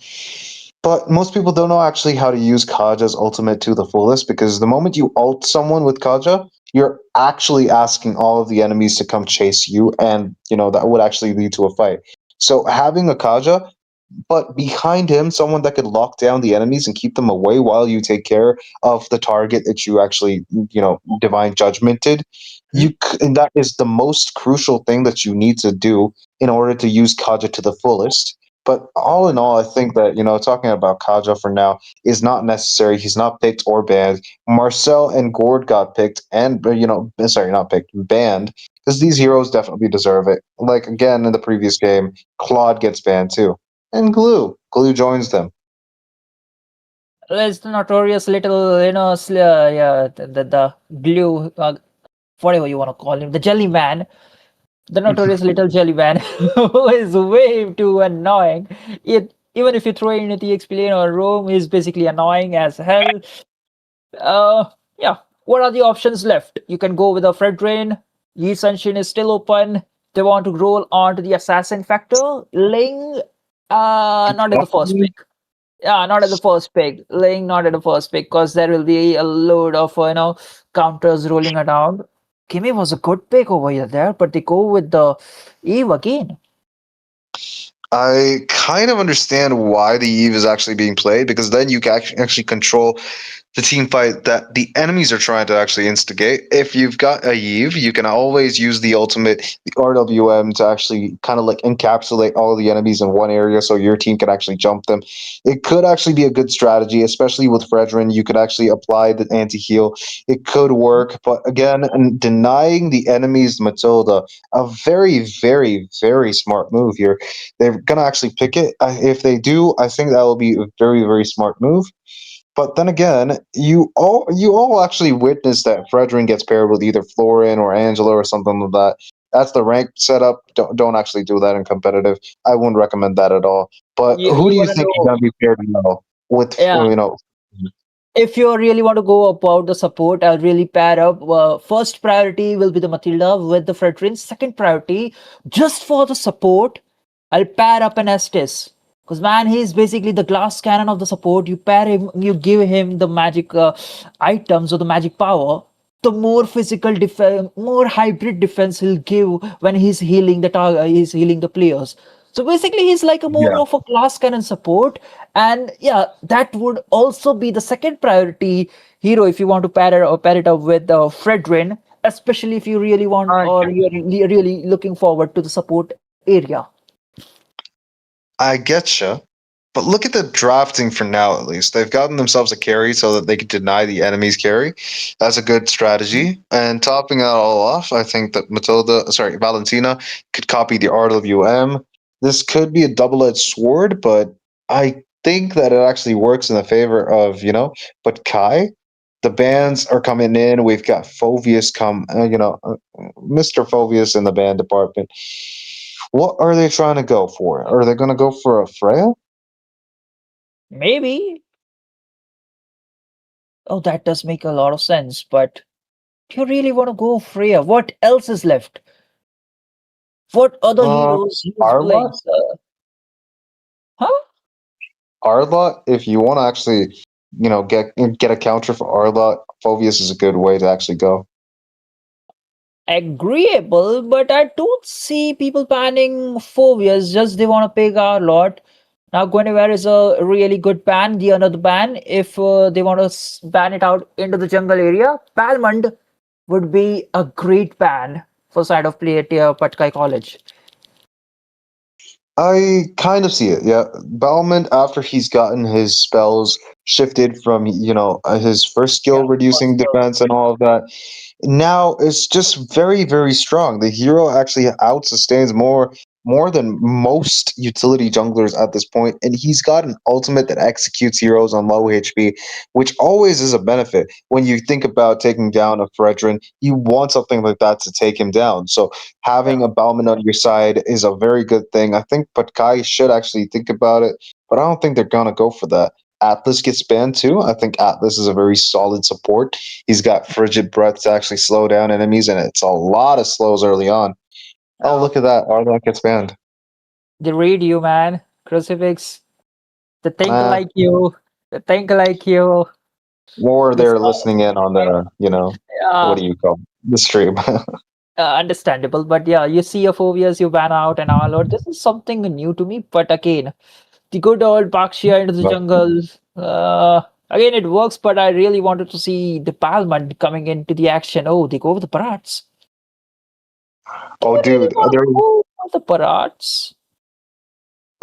But most people don't know actually how to use Kaja's ultimate to the fullest because the moment you ult someone with Kaja, you're actually asking all of the enemies to come chase you, and that would actually lead to a fight. So having a Kaja but behind him, someone that could lock down the enemies and keep them away while you take care of the target that you actually, divine judgmented. And that is the most crucial thing that you need to do in order to use Kaja to the fullest. But all in all, I think that, talking about Kaja for now is not necessary. He's not picked or banned. Marcel and Gord got picked and, sorry, not picked, banned, because these heroes definitely deserve it. Like, again, in the previous game, Claude gets banned too. And Glue. Glue joins them. It's the notorious little, yeah, the glue, whatever you want to call him, the jelly man, the notorious little jelly man, who is way too annoying. Even if you throw in a TXP lane or roam, he's basically annoying as hell. Yeah. What are the options left? You can go with a Fred Drain. Yi Sunshine is still open. They want to roll on to the assassin factor. Ling, not at the first pick. Yeah, not at the first pick. Ling, not at the first pick, because there will be a load of counters rolling around. Kimmy was a good pick over here there, but they go with the Eve again. I kind of understand why the Eve is actually being played, because then you can actually control the team fight that the enemies are trying to actually instigate. If you've got a Eve, you can always use the ultimate, the RWM, to actually kind of like encapsulate all the enemies in one area so your team can actually jump them. It could actually be a good strategy, especially with Fredrin. You could actually apply the anti-heal. It could work, but again, denying the enemies Matilda, a very, very, very smart move here. They're going to actually pick it. If they do, I think that will be a very, very smart move. But then again, you all actually witnessed that Fredrin gets paired with either Florin or Angela or something like that. That's the rank setup. Don't actually do that in competitive. I wouldn't recommend that at all. But who You do you want to think is know? going to be paired now with Yeah, if you really want to go about the support, I'll really pair up. First priority will be the Matilda with the Fredrin. Second priority, just for the support, I'll pair up an Estes. Because man, he's basically the glass cannon of the support. You pair him, you give him the magic items or the magic power. The more physical defense, more hybrid defense he'll give when he's healing the target, he's healing the players. So basically, he's like a more Yeah. of a glass cannon support, and yeah, that would also be the second priority hero if you want to pair it up with Fredrin, especially if you really want I or you're really looking forward to the support area. I getcha. But look at the drafting for now, at least. They've gotten themselves a carry so that they can deny the enemy's carry. That's a good strategy. And topping that all off, I think that Valentina could copy the RWM. This could be a double-edged sword, but I think that it actually works in the favor of, but Kai. The bands are coming in. We've got Fovius Mr. Fovius in the band department. What are they trying to go for? Are they going to go for a Freya? Maybe. Oh, that does make a lot of sense, but do you really want to go Freya? What else is left? What other Uh, heroes he's playing? Arlot? Huh? Arlot, if you want to actually, get a counter for Arlot, Phovius is a good way to actually go. Agreeable, but I don't see people banning phobias, just they want to pick our lot. Now, Guinevere is a really good ban, the another ban. If they want to ban it out into the jungle area, Palmond would be a great ban for side of play at Patkai College. I kind of see it, yeah. Balmond, after he's gotten his spells shifted from, his first skill Yeah, reducing first defense and all of that, now it's just very, very strong. The hero actually out sustains more than most utility junglers at this point, and he's got an ultimate that executes heroes on low HP, which always is a benefit. When you think about taking down a Fredrin, you want something like that to take him down. So yeah. having a Bauman on your side is a very good thing. I think Patkai should actually think about it, but I don't think they're gonna go for that. Atlas gets banned too. I think Atlas is a very solid support. He's got frigid breath to actually slow down enemies, and it's a lot of slows early on. Oh, Uh, look at that. Arlok gets banned. they read you, man. Crucifix, they think Uh, like you. They think like you. or This, they're listening in on the, what uh, do you call it? The stream. understandable, but yeah, you see a phobias, you ban out and all. Or this is something new to me, but again, the good old Bakshia into the But, jungle. Again, it works, but I really wanted to see the Palmand coming into the action. Oh, they go with the Parats. Do oh, you really dude, want there to go with the Parats?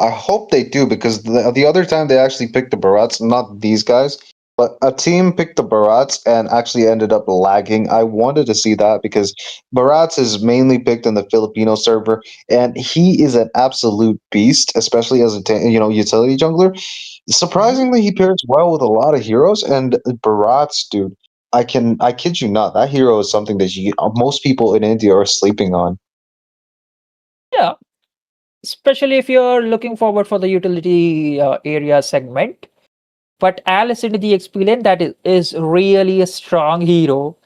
I hope they do because the other time they actually picked the Barats, not these guys, but a team picked the Barats and actually ended up lagging. I wanted to see that because Barats is mainly picked on the Filipino server, and he is an absolute beast, especially as a utility jungler. Mhm. Surprisingly, he pairs well with a lot of heroes, and Barats, dude. I kid you not. That hero is something that most people in India are sleeping on. Yeah, especially if you're looking forward for the utility area segment. But Alice into the Experience, that is really a strong hero.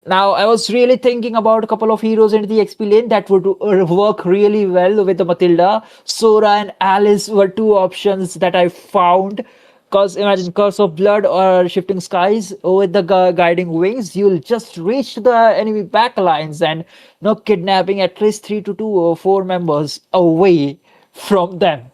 Now, I was really thinking about a couple of heroes into the XP lane that would work really well with the Matilda. Sora and Alice were two options that I found. Because imagine Curse of Blood or Shifting Skies with the guiding wings, you'll just reach the enemy backlines and kidnapping at least 3 to 4 members away from them.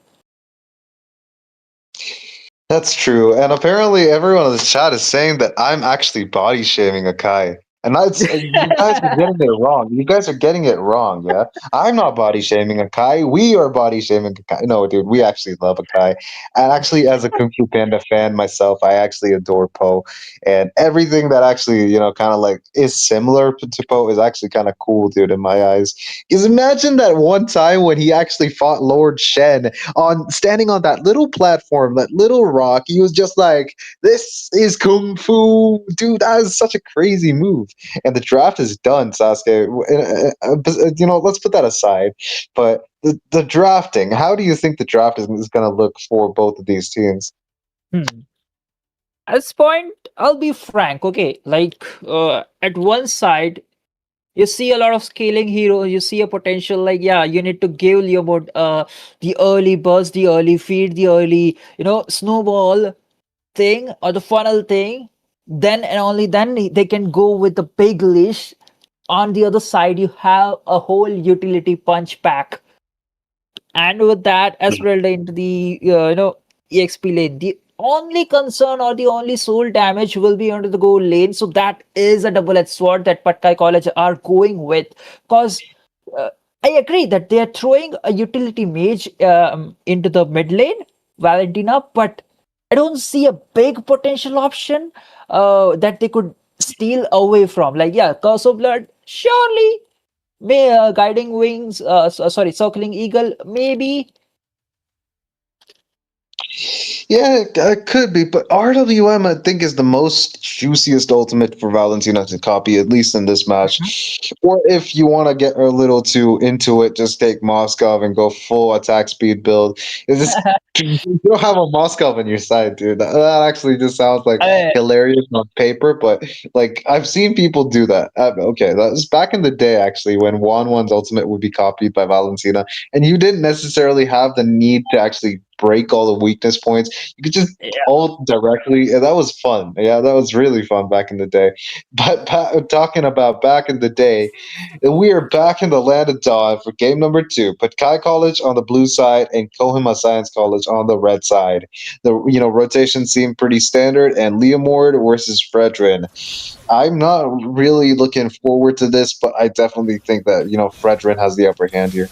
That's true. And apparently everyone in the chat is saying that I'm actually body shaming Akai. And that's you guys are getting it wrong. You guys are getting it wrong, yeah? I'm not body shaming Akai. We are body shaming Akai. No, dude, we actually love Akai. And actually, as a Kung Fu Panda fan myself, I actually adore Poe. And everything that actually, kind of like is similar to Poe is actually kind of cool, dude, in my eyes. Because imagine that one time when he actually fought Lord Shen on standing on that little platform, that little rock. He was just like, "This is kung fu, dude." That is such a crazy move. And the draft is done, Sasuke. Let's put that aside. But the drafting, how do you think the draft is going to look for both of these teams? Hmm. At this point, I'll be frank, okay? Like, at one side, you see a lot of scaling heroes, you see a potential, like, yeah, you need to give your the early burst, the early feed, the early, snowball thing or the funnel thing. Then and only then they can go with the big leash. On the other side, you have a whole utility punch pack, and with that as well into the exp lane, the only concern or the only soul damage will be under the goal lane. So that is a double-edged sword that Patkai College are going with, because uh, I agree that they are throwing a utility mage into the mid lane, Valentina, but I don't see a big potential option that they could steal away from. Like, yeah, Curse of Blood, surely. May guiding wings, sorry, circling eagle, maybe. Yeah, it could be, but RWM I think is the most juiciest ultimate for Valentina to copy, at least in this Mhm. match. Or if you want to get a little too into it, just take Moskov and go full attack speed build. It's just you don't have a Moskov on your side, dude. That actually just sounds like Uh, hilarious on paper, but like I've seen people do that. Okay, that was back in the day actually when One's ultimate would be copied by Valentina, and you didn't necessarily have the need to actually break all the weakness points. You could just yeah. ult directly, and that was fun. Yeah, that was really fun back in the day. But talking about back in the day, we are back in the land of dawn for game number 2. Patkai College on the blue side and Kohima Science College on the red side. The rotation seemed pretty standard, and Leomord versus Fredrin. I'm not really looking forward to this, but I definitely think that Fredrin has the upper hand here.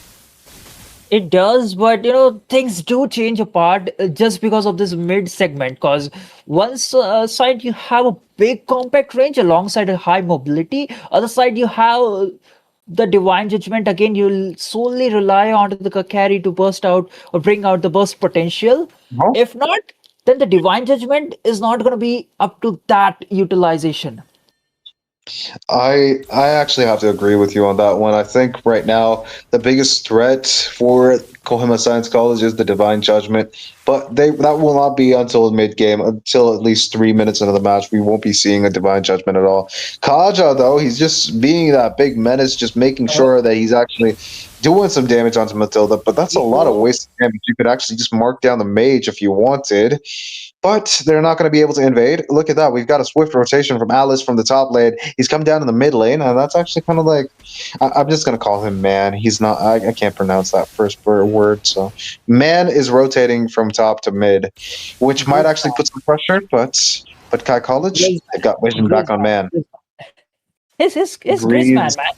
It does, but things do change apart just because of this mid segment. Because side you have a big compact range alongside a high mobility. Other side you have the divine judgment. Again, you'll solely rely on the carry to burst out or bring out the burst potential. If not, then the divine judgment is not going to be up to that utilization. I actually have to agree with you on that one. I think right now the biggest threat for Kohima Science College is the Divine Judgment, but that will not be until mid game, until at least 3 minutes into the match. We won't be seeing a Divine Judgment at all. Kaja though, he's just being that big menace, just making Oh, sure that he's actually doing some damage onto Matilda. But that's a lot of yo. wasted damage. You could actually just mark down the mage if you wanted. But they're not going to be able to invade. Look at that. We've got a swift rotation from Alice from the top lane. He's come down in the mid lane, and that's actually kind of like I'm just going to call him Man. He's not. I can't pronounce that first word. So Man is rotating from top to mid, which might actually Griezmann, put some pressure. But Kai College, they got vision back on Griezmann, Man. His Griezmann, Grizz, man.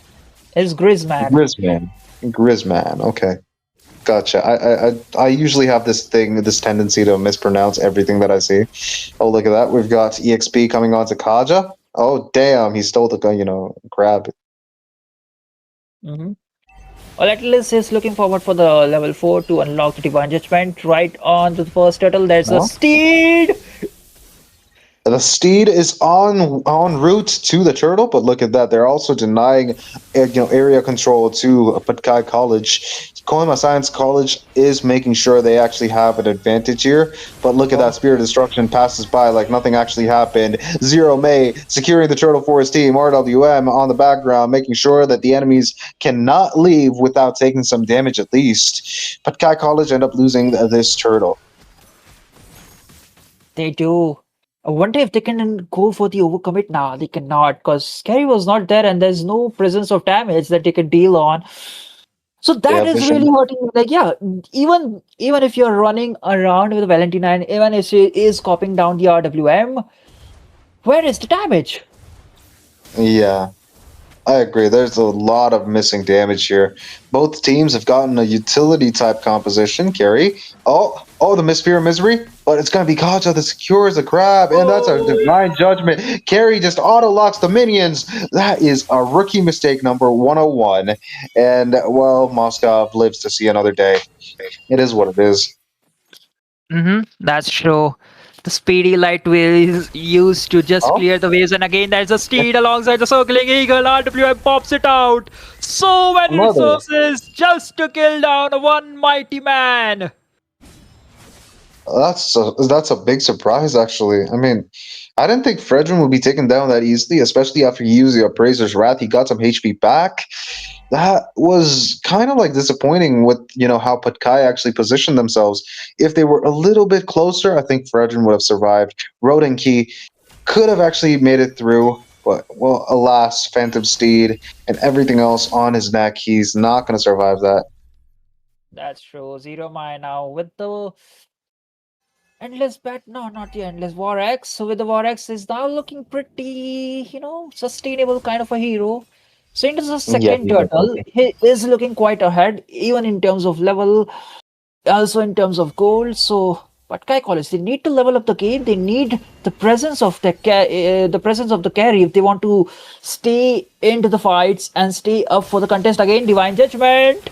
His Griezmann. Grizzman, Grizzman. Okay. Gotcha. I usually have this tendency to mispronounce everything that I see. Oh, look at that. We've got EXP coming on to Kaja. Oh, damn. He stole the, grab. Mm-hmm. Well, Atlas is looking forward for the level 4 to unlock the Divine Judgment. Right on to the first turtle, there's a No? steed! The steed is on route to the turtle, but look at that. They're also denying area control to Patkai College. Kohima Science College is making sure they actually have an advantage here. But look at that. Spirit of Destruction passes by like nothing actually happened. Zero May securing the turtle for his team. RWM on the background, making sure that the enemies cannot leave without taking some damage at least. Patkai College end up losing this turtle. They do. I wonder if they can go for the overcommit now. They cannot because Scary was not there and there's no presence of damage that they can deal on. So that Yeah, is Vision. really hurting. Like, yeah, even if you're running around with Valentina and even if she is copying down the RWM, where is the damage? Yeah. I agree. There's a lot of missing damage here. Both teams have gotten a utility type composition. Carry. The Misfear of Misery. But it's going to be Kaja that secures the grab. And that's a divine judgment. Carry just auto locks the minions. That is a rookie mistake number 101. And, well, Moskov lives to see another day. It is what it is. Mm-hmm. That's true. The speedy light is used to just Oh, clear the waves, and again there's a steed alongside the circling eagle. RWM pops it out. So many another. resources just to kill down one mighty man. That's a big surprise, actually. I mean, I didn't think Fredrin would be taken down that easily, especially after he used the Appraiser's Wrath. He got some HP back. That was kind of like disappointing with how Patkai actually positioned themselves. If they were a little bit closer, I think Fredrin would have survived. Rodenki could have actually made it through, but well, alas, Phantom Steed and everything else on his neck, he's not going to survive that. That's true. Zero Mai now with the endless bat. No, not the endless War X. So with the War X is now looking pretty, sustainable kind of a hero. So into the Yeah, second he turtle, definitely. he is looking quite ahead, even in terms of level, also in terms of gold. So Patkai College, they need to level up the game. They need the presence of the presence of the carry if they want to stay into the fights and stay up for the contest again. Divine Judgment.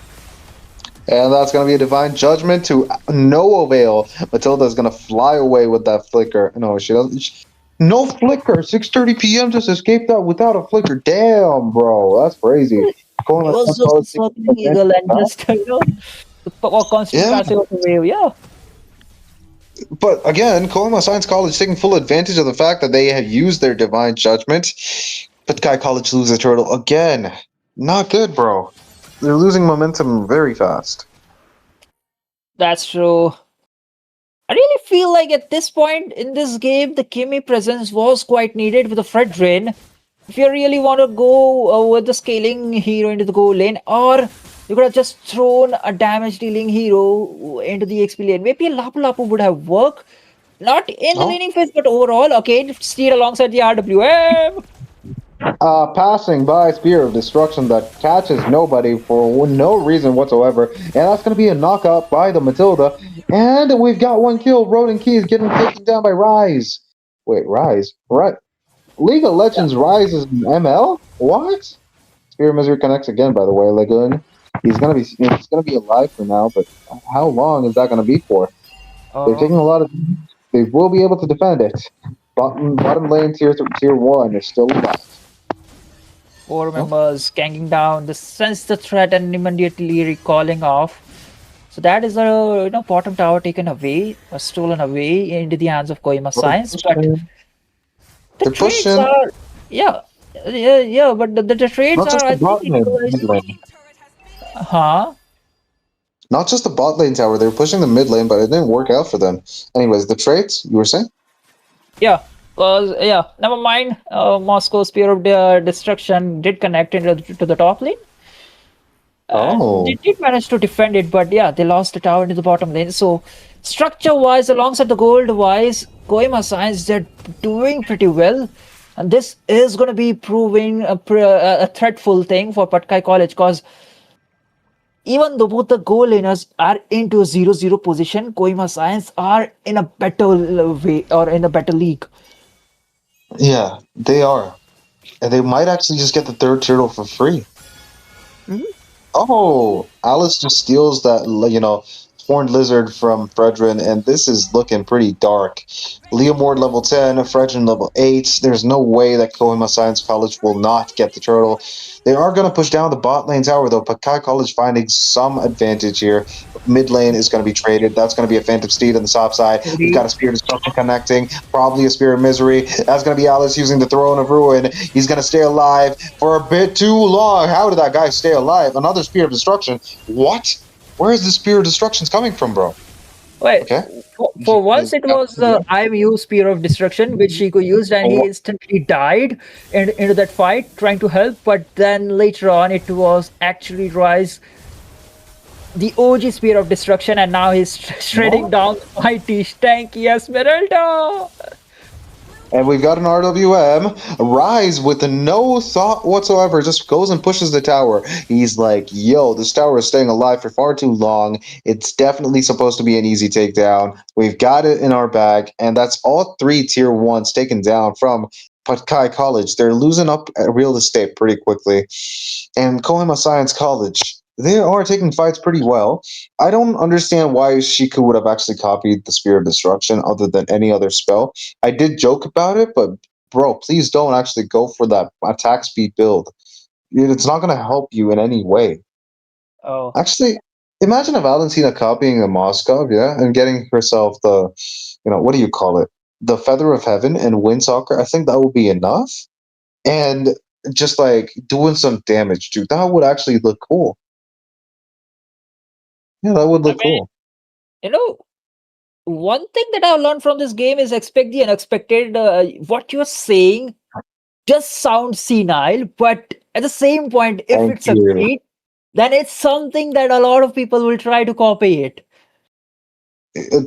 And that's going to be a divine judgment to no avail. Matilda's going to fly away with that flicker. No, she doesn't. No flicker. 6:30 p.m. just escaped that without a flicker. Damn, bro, that's crazy. It was just a circling eagle and just the constant Yeah, passive of the wave. Yeah. but again, Kohima Science College taking full advantage of the fact that they have used their divine judgment. But Guy College loses a turtle again. Not good, bro. They're losing momentum very fast. That's true. I really feel like at this point in this game, the Kimi presence was quite needed with the Fred Drain. If you really want to go with the scaling hero into the goal lane, or you could have just thrown a damage dealing hero into the XP lane. Maybe a Lapu Lapu would have worked. Not in the Oh. laning phase, but overall, okay, steer alongside the RWM. Passing by Spear of Destruction that catches nobody for no reason whatsoever. And that's going to be a knockout by the Matilda. And we've got one kill. Roden Keys getting taken down by Rise. Wait, Rise? Right. League of Legends Rise is an ML? What? Spear of Misery connects again, by the way, Lagoon. He's gonna be alive for now, but how long is that gonna be for? They're taking a lot of. They will be able to defend it. Bottom lane tier 1 is still alive. 4 members ganking down. They sense the threat and immediately recalling off. So that is a bottom tower taken away, or stolen away into the hands of Kohima Science. But the They're trades pushing. are, yeah. But the trades Not just are, the I think, bot lane, equalized. mid lane. Huh? Not just the bot lane tower. They were pushing the mid lane, but it didn't work out for them. Anyways, the traits you were saying? Yeah. Because never mind. Moscow Spear of Destruction did connect into to the top lane. And Oh. they did manage to defend it, but yeah, they lost the tower into the bottom lane. So, structure-wise, alongside the gold-wise, Kohima Science, they're doing pretty well. And this is going to be proving a threatful thing for Patkai College because even though both the goal lanes are into 0-0 position, Kohima Science are in a better way or in a better league. Yeah, they are. And they might actually just get the third turtle for free. Mhm. Oh, Alice just steals that, horned lizard from Fredrin, and this is looking pretty dark. Leomord level 10, Fredrin level 8. There's no way that Kohima Science College will not get the turtle. They are going to push down the bot lane tower, though. Patkai College finding some advantage here. Mid lane is going to be traded. That's going to be a Phantom Steed on the top side. We've got a Spear of Destruction connecting, probably a Spear of Misery. That's going to be Alice using the Throne of Ruin. He's going to stay alive for a bit too long. How did that guy stay alive? Another Spear of Destruction. What? Where is the Spear of Destructions coming from, bro? Wait, Okay. for once it was the IMU Spear of Destruction, which Chico used, and he instantly died into that fight trying to help. But then later on, it was actually Rise, the OG Spear of Destruction, and now he's shredding down the mighty Stanky Esmeralda. And we've got an RWM. Rise with no thought whatsoever just goes and pushes the tower. He's like, yo, this tower is staying alive for far too long. It's definitely supposed to be an easy takedown. We've got it in our bag. And that's all three tier ones taken down from Patkai College. They're losing up real estate pretty quickly. And Kohima Science College, they are taking fights pretty well. I don't understand why Shiku would have actually copied the Spear of Destruction other than any other spell. I did joke about it, but bro, please don't actually go for that attack speed build. It's not going to help you in any way. Oh, Actually, imagine a Valentina copying a Moskov, yeah, and getting herself the, what do you call it? The Feather of Heaven and Windstalker. I think that would be enough. And just like doing some damage, dude, that would actually look cool. Yeah, that would I look mean, cool. you know, one thing that I've learned from this game is expect the unexpected. What you're saying just sounds senile, but at the same point, if Thank it you. succeeds, then it's something that a lot of people will try to copy it.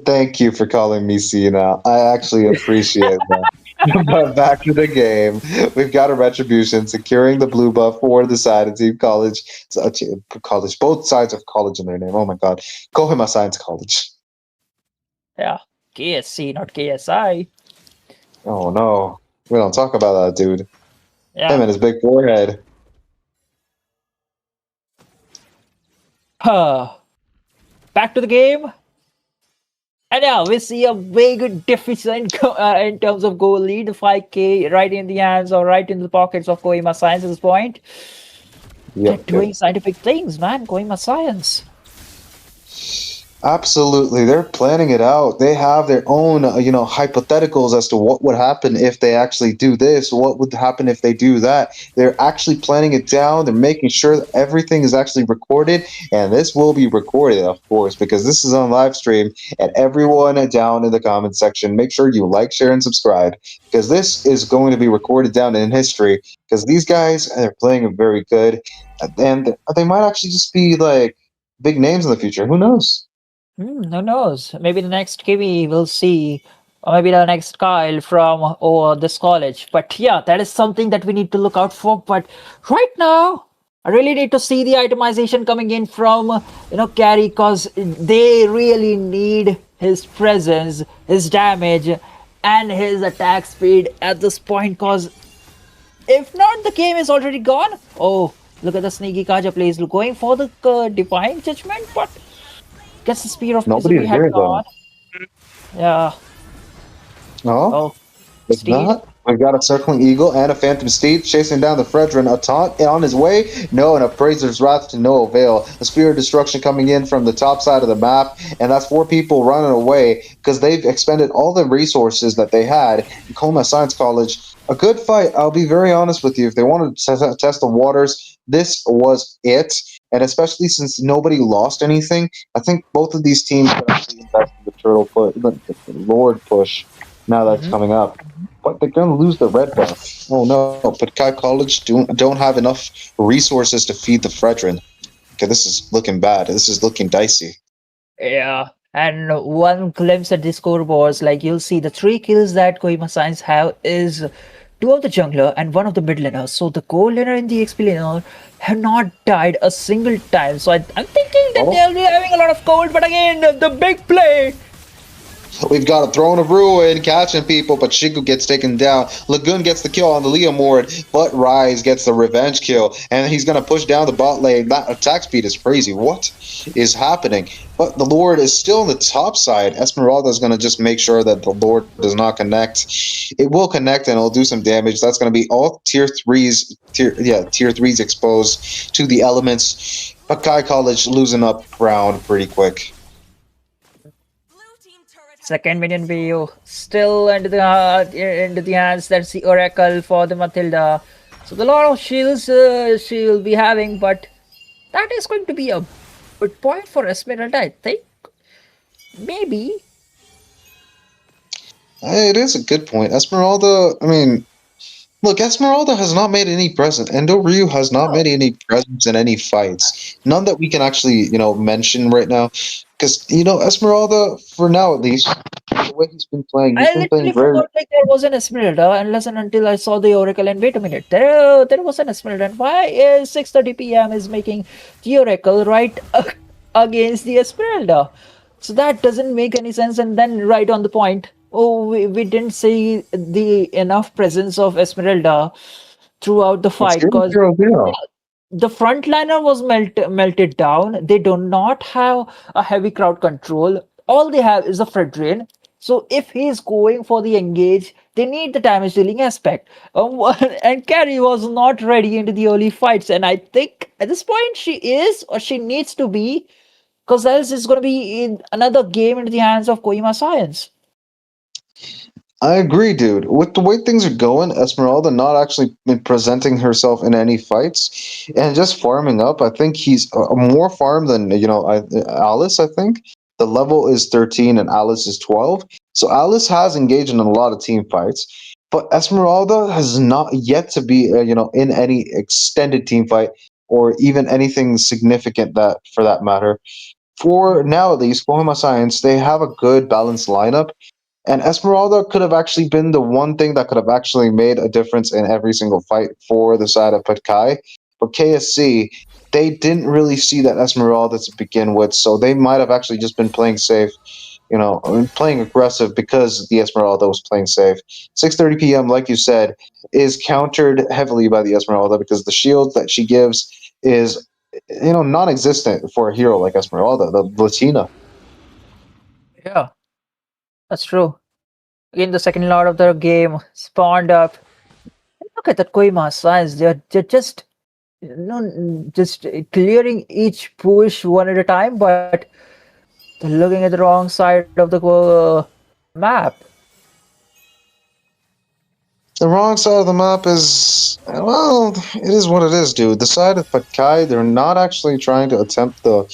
Thank you for calling me Cena. I actually appreciate that. But back to the game. We've got a retribution securing the blue buff for the side of Team College. College. Both sides of college in their name. Oh my god. Kohima Science College. Yeah, KSC, not KSI. Oh no. We don't talk about that, dude. Him Yeah. and his big forehead. Huh. Back to the game. And yeah, we see a very good deficit in terms of goal lead. 5K right in the hands or right in the pockets of Kohima Science at this point. They're Yep, yep. doing scientific things, man. Kohima Science. Absolutely. They're planning it out. They have their own, hypotheticals as to what would happen if they actually do this, what would happen if they do that. They're actually planning it down. They're making sure that everything is actually recorded, and this will be recorded, of course, because this is on live stream. And everyone down in the comment section, make sure you like, share, and subscribe, because this is going to be recorded down in history, because these guys are playing very good, and they might actually just be like big names in the future. Who knows? Who knows? Maybe the next Kiwi we'll see, or maybe the next Kyle from this college. But yeah, that is something that we need to look out for. But right now, I really need to see the itemization coming in from Carry, because they really need his presence, his damage, and his attack speed at this point. Because if not, the game is already gone. Oh, look at the sneaky Kaja plays going for the Divine Judgment, but gets the Spear of Misery Nobody's head here on. though. Yeah. No, Oh, if Steed. not, we've got a circling eagle and a phantom steed chasing down the Fredrin. A taunt on his way. No, and a Praiser's Wrath to no avail. A Spear of Destruction coming in from the top side of the map, and that's four people running away because they've expended all the resources that they had in Kohima Science College. A good fight, I'll be very honest with you. If they wanted to test the waters, this was it. And especially since nobody lost anything, I think both of these teams could actually invest in the turtle push, the Lord push. Now that's Mhm. coming up, but they're going to lose the red buff. Oh no! Patkai College don't have enough resources to feed the Fredrin. Okay, this is looking bad. This is looking dicey. Yeah. And one glimpse at the scoreboards, like you'll see the 3 kills that Kohima Science have is two of the jungler and one of the mid laners. So the gold laner and the XP laner have not died a single time. So I'm thinking that Oh, they'll be having a lot of gold. But again, the big play. we've got a Throne of Ruin catching people, but Shiku gets taken down. Lagoon gets the kill on the Leomord, but Rise gets the revenge kill, and he's going to push down the bot lane. That attack speed is crazy. What is happening? But the Lord is still on the top side. Esmeralda is going to just make sure that the Lord does not connect. It will connect and it'll do some damage. That's going to be all tier threes exposed to the elements. Patkai College losing up ground pretty quick. Second minion wave still into the hands. That's the Oracle for the Matilda. So the lot of shields she will be having, but that is going to be a good point for Esmeralda. I think maybe. It is a good point. Esmeralda, I mean, look, Esmeralda has not made any present. Endo Ryu has not No, made any presence in any fights. None that we can actually, mention right now. Because, Esmeralda, for now at least, the way he's I been playing literally very. forgot like there was an Esmeralda unless and until I saw the Oracle and wait a minute. There was an Esmeralda. And why is 6:30 p.m. is making the Oracle right against the Esmeralda? So that doesn't make any sense. And then right on the point, oh, we didn't see the enough presence of Esmeralda throughout the It's fight zero because zero zero. the frontliner was melted down. They do not have a heavy crowd control. All they have is a Fred drain. So if he's going for the engage, they need the damage dealing aspect. And Carrie was not ready into the early fights. And I think at this point she is or she needs to be, because else it's going to be in another game into the hands of Kohima Science. I agree, dude. With the way things are going, Esmeralda not actually been presenting herself in any fights and just farming up. I think he's more farm than Alice. I think the level is 13 and Alice is 12. So Alice has engaged in a lot of team fights, but Esmeralda has not yet to be in any extended team fight or even anything significant that for that matter. For now, at least, Kohima Science they have a good balanced lineup and Esmeralda could have actually been the one thing that could have actually made a difference in every single fight for the side of Patkai. But KSC, they didn't really see that Esmeralda to begin with, so they might have actually just been playing safe, playing aggressive because the Esmeralda was playing safe. 6:30 p.m., like you said, is countered heavily by the Esmeralda because the shield that she gives is, non-existent for a hero like Esmeralda, the Latina. Yeah, that's true. In the second lot of the game spawned up. Look at that Kohima Science. They're just just clearing each push one at a time, but they're looking at the wrong side of the map. The wrong side of the map is, well, it is what it is, dude. The side of Patkai, they're not actually trying to attempt the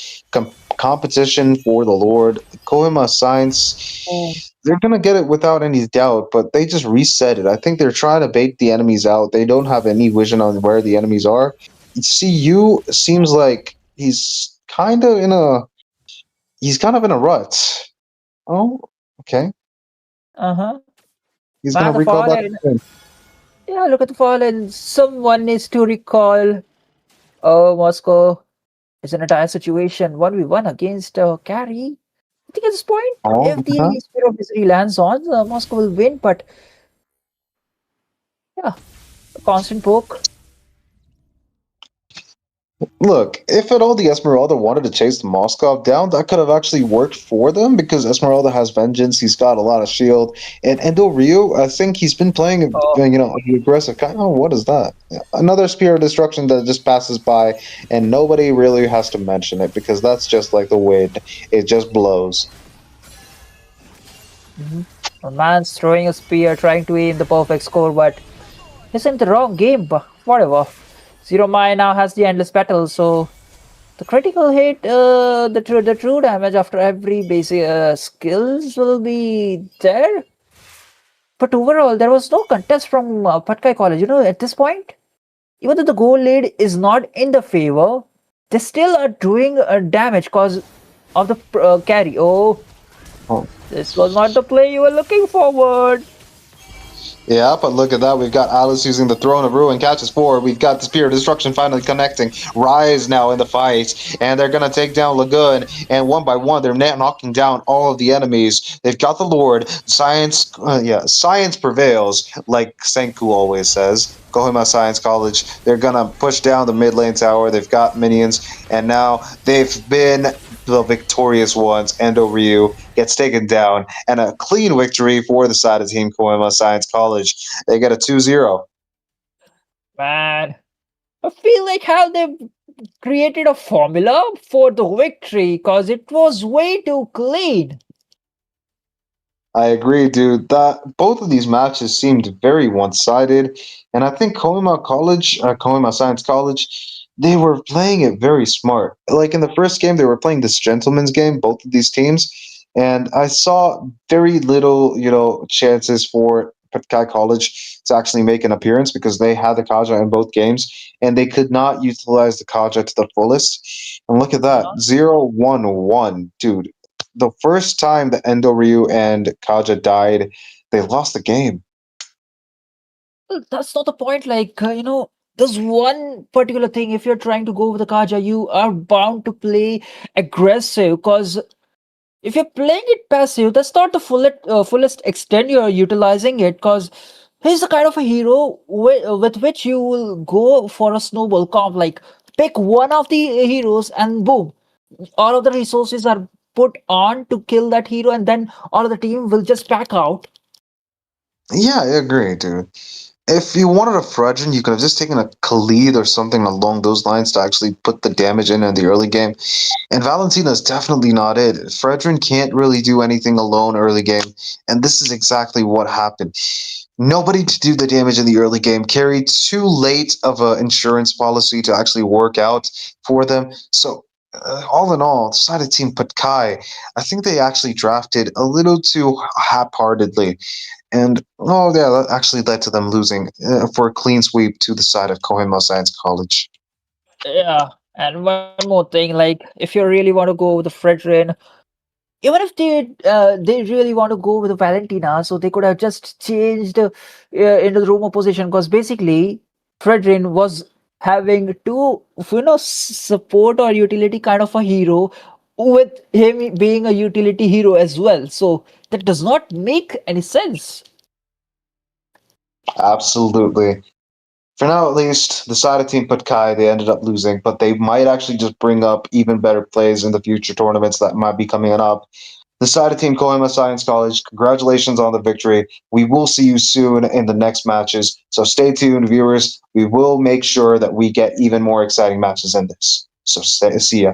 competition for the Lord. Kohima Oh. Science, they're going to get it without any doubt, but they just reset it. I think they're trying to bait the enemies out. They don't have any vision on where the enemies are. CU seems like he's kind of in a rut. Oh, okay. Uh-huh. He's going Man, to the recall that. fallen. Yeah, look at the fallen. Someone needs to recall. Oh, Moscow is in a dire situation. 1v1 against Carry. I think at this point, Oh, if the Spirit of Misery lands on, Moscow will win. But yeah, a constant poke. look, if at all the Esmeralda wanted to chase the Moskov down, that could have actually worked for them because Esmeralda has vengeance. He's got a lot of shield, and Endo Ryu, I think he's been playing, Oh, the aggressive kind. Oh, what is that? Another spear of destruction that just passes by, and nobody really has to mention it because that's just like the wind; it just blows. a man's throwing a spear, trying to aim the perfect score, but he's in the wrong game. But whatever. Zero Mai now has the endless battle, so the critical hit, the true damage after every basic skills will be there. But overall, there was no contest from Patkai College. At this point, even though the goal lead is not in the favor, they still are doing damage because of the carry. Oh, Oh. this was not the play you were looking forward. Yeah, but look at that. We've got Alice using the Throne of Ruin, catches four. We've got the Spear of Destruction finally connecting. Rise now in the fight, and they're going to take down Lagoon. And one by one, they're knocking down all of the enemies. They've got the Lord. Science prevails, like Senku always says. Kohima Science College. They're going to push down the mid lane tower. They've got minions, and now they've been the victorious ones. Endo Ryu gets taken down, and a clean victory for the side of Team Kohima Science College. They get a 2-0. Man, I feel like how they created a formula for the victory because it was way too clean. I agree, dude. That both of these matches seemed very one-sided, and I think Kohima Science College, they were playing it very smart. Like in the first game, they were playing this gentleman's game, both of these teams, and I saw very little, chances for Patkai College to actually make an appearance because they had the Kaja in both games, and they could not utilize the Kaja to the fullest. And look at that, 0-1-1, dude. The first time that Endo Ryu and Kaja died, they lost the game. Well, that's not the point. There's one particular thing. If you're trying to go with the Kaja, you are bound to play aggressive because if you're playing it passive, that's not the fullest extent you're utilizing it because he's the kind of a hero with which you will go for a snowball comp. Like, pick one of the heroes and boom, all of the resources are put on to kill that hero, and then all of the team will just back out. Yeah, I agree, dude. If you wanted a Fredrin, you could have just taken a Khalid or something along those lines to actually put the damage in the early game. And Valentina is definitely not it. Fredrin can't really do anything alone early game, and this is exactly what happened. Nobody to do the damage in the early game. Carried too late of an insurance policy to actually work out for them. So, all in all, decided Team Patkai, I think they actually drafted a little too half-heartedly. And, oh, yeah, that actually led to them losing for a clean sweep to the side of Kohima Science College. Yeah, and one more thing, like if you really want to go with the Fredrin, even if they really want to go with the Valentina, so they could have just changed into the room of position because basically Fredrin was having two support or utility kind of a hero with him being a utility hero as well. So that does not make any sense. Absolutely. For now, at least, the side of Team Patkai, they ended up losing, but they might actually just bring up even better plays in the future tournaments that might be coming up. The side of Team Kohima Science College, congratulations on the victory. We will see you soon in the next matches, so stay tuned, viewers. We will make sure that we get even more exciting matches in this. So see ya.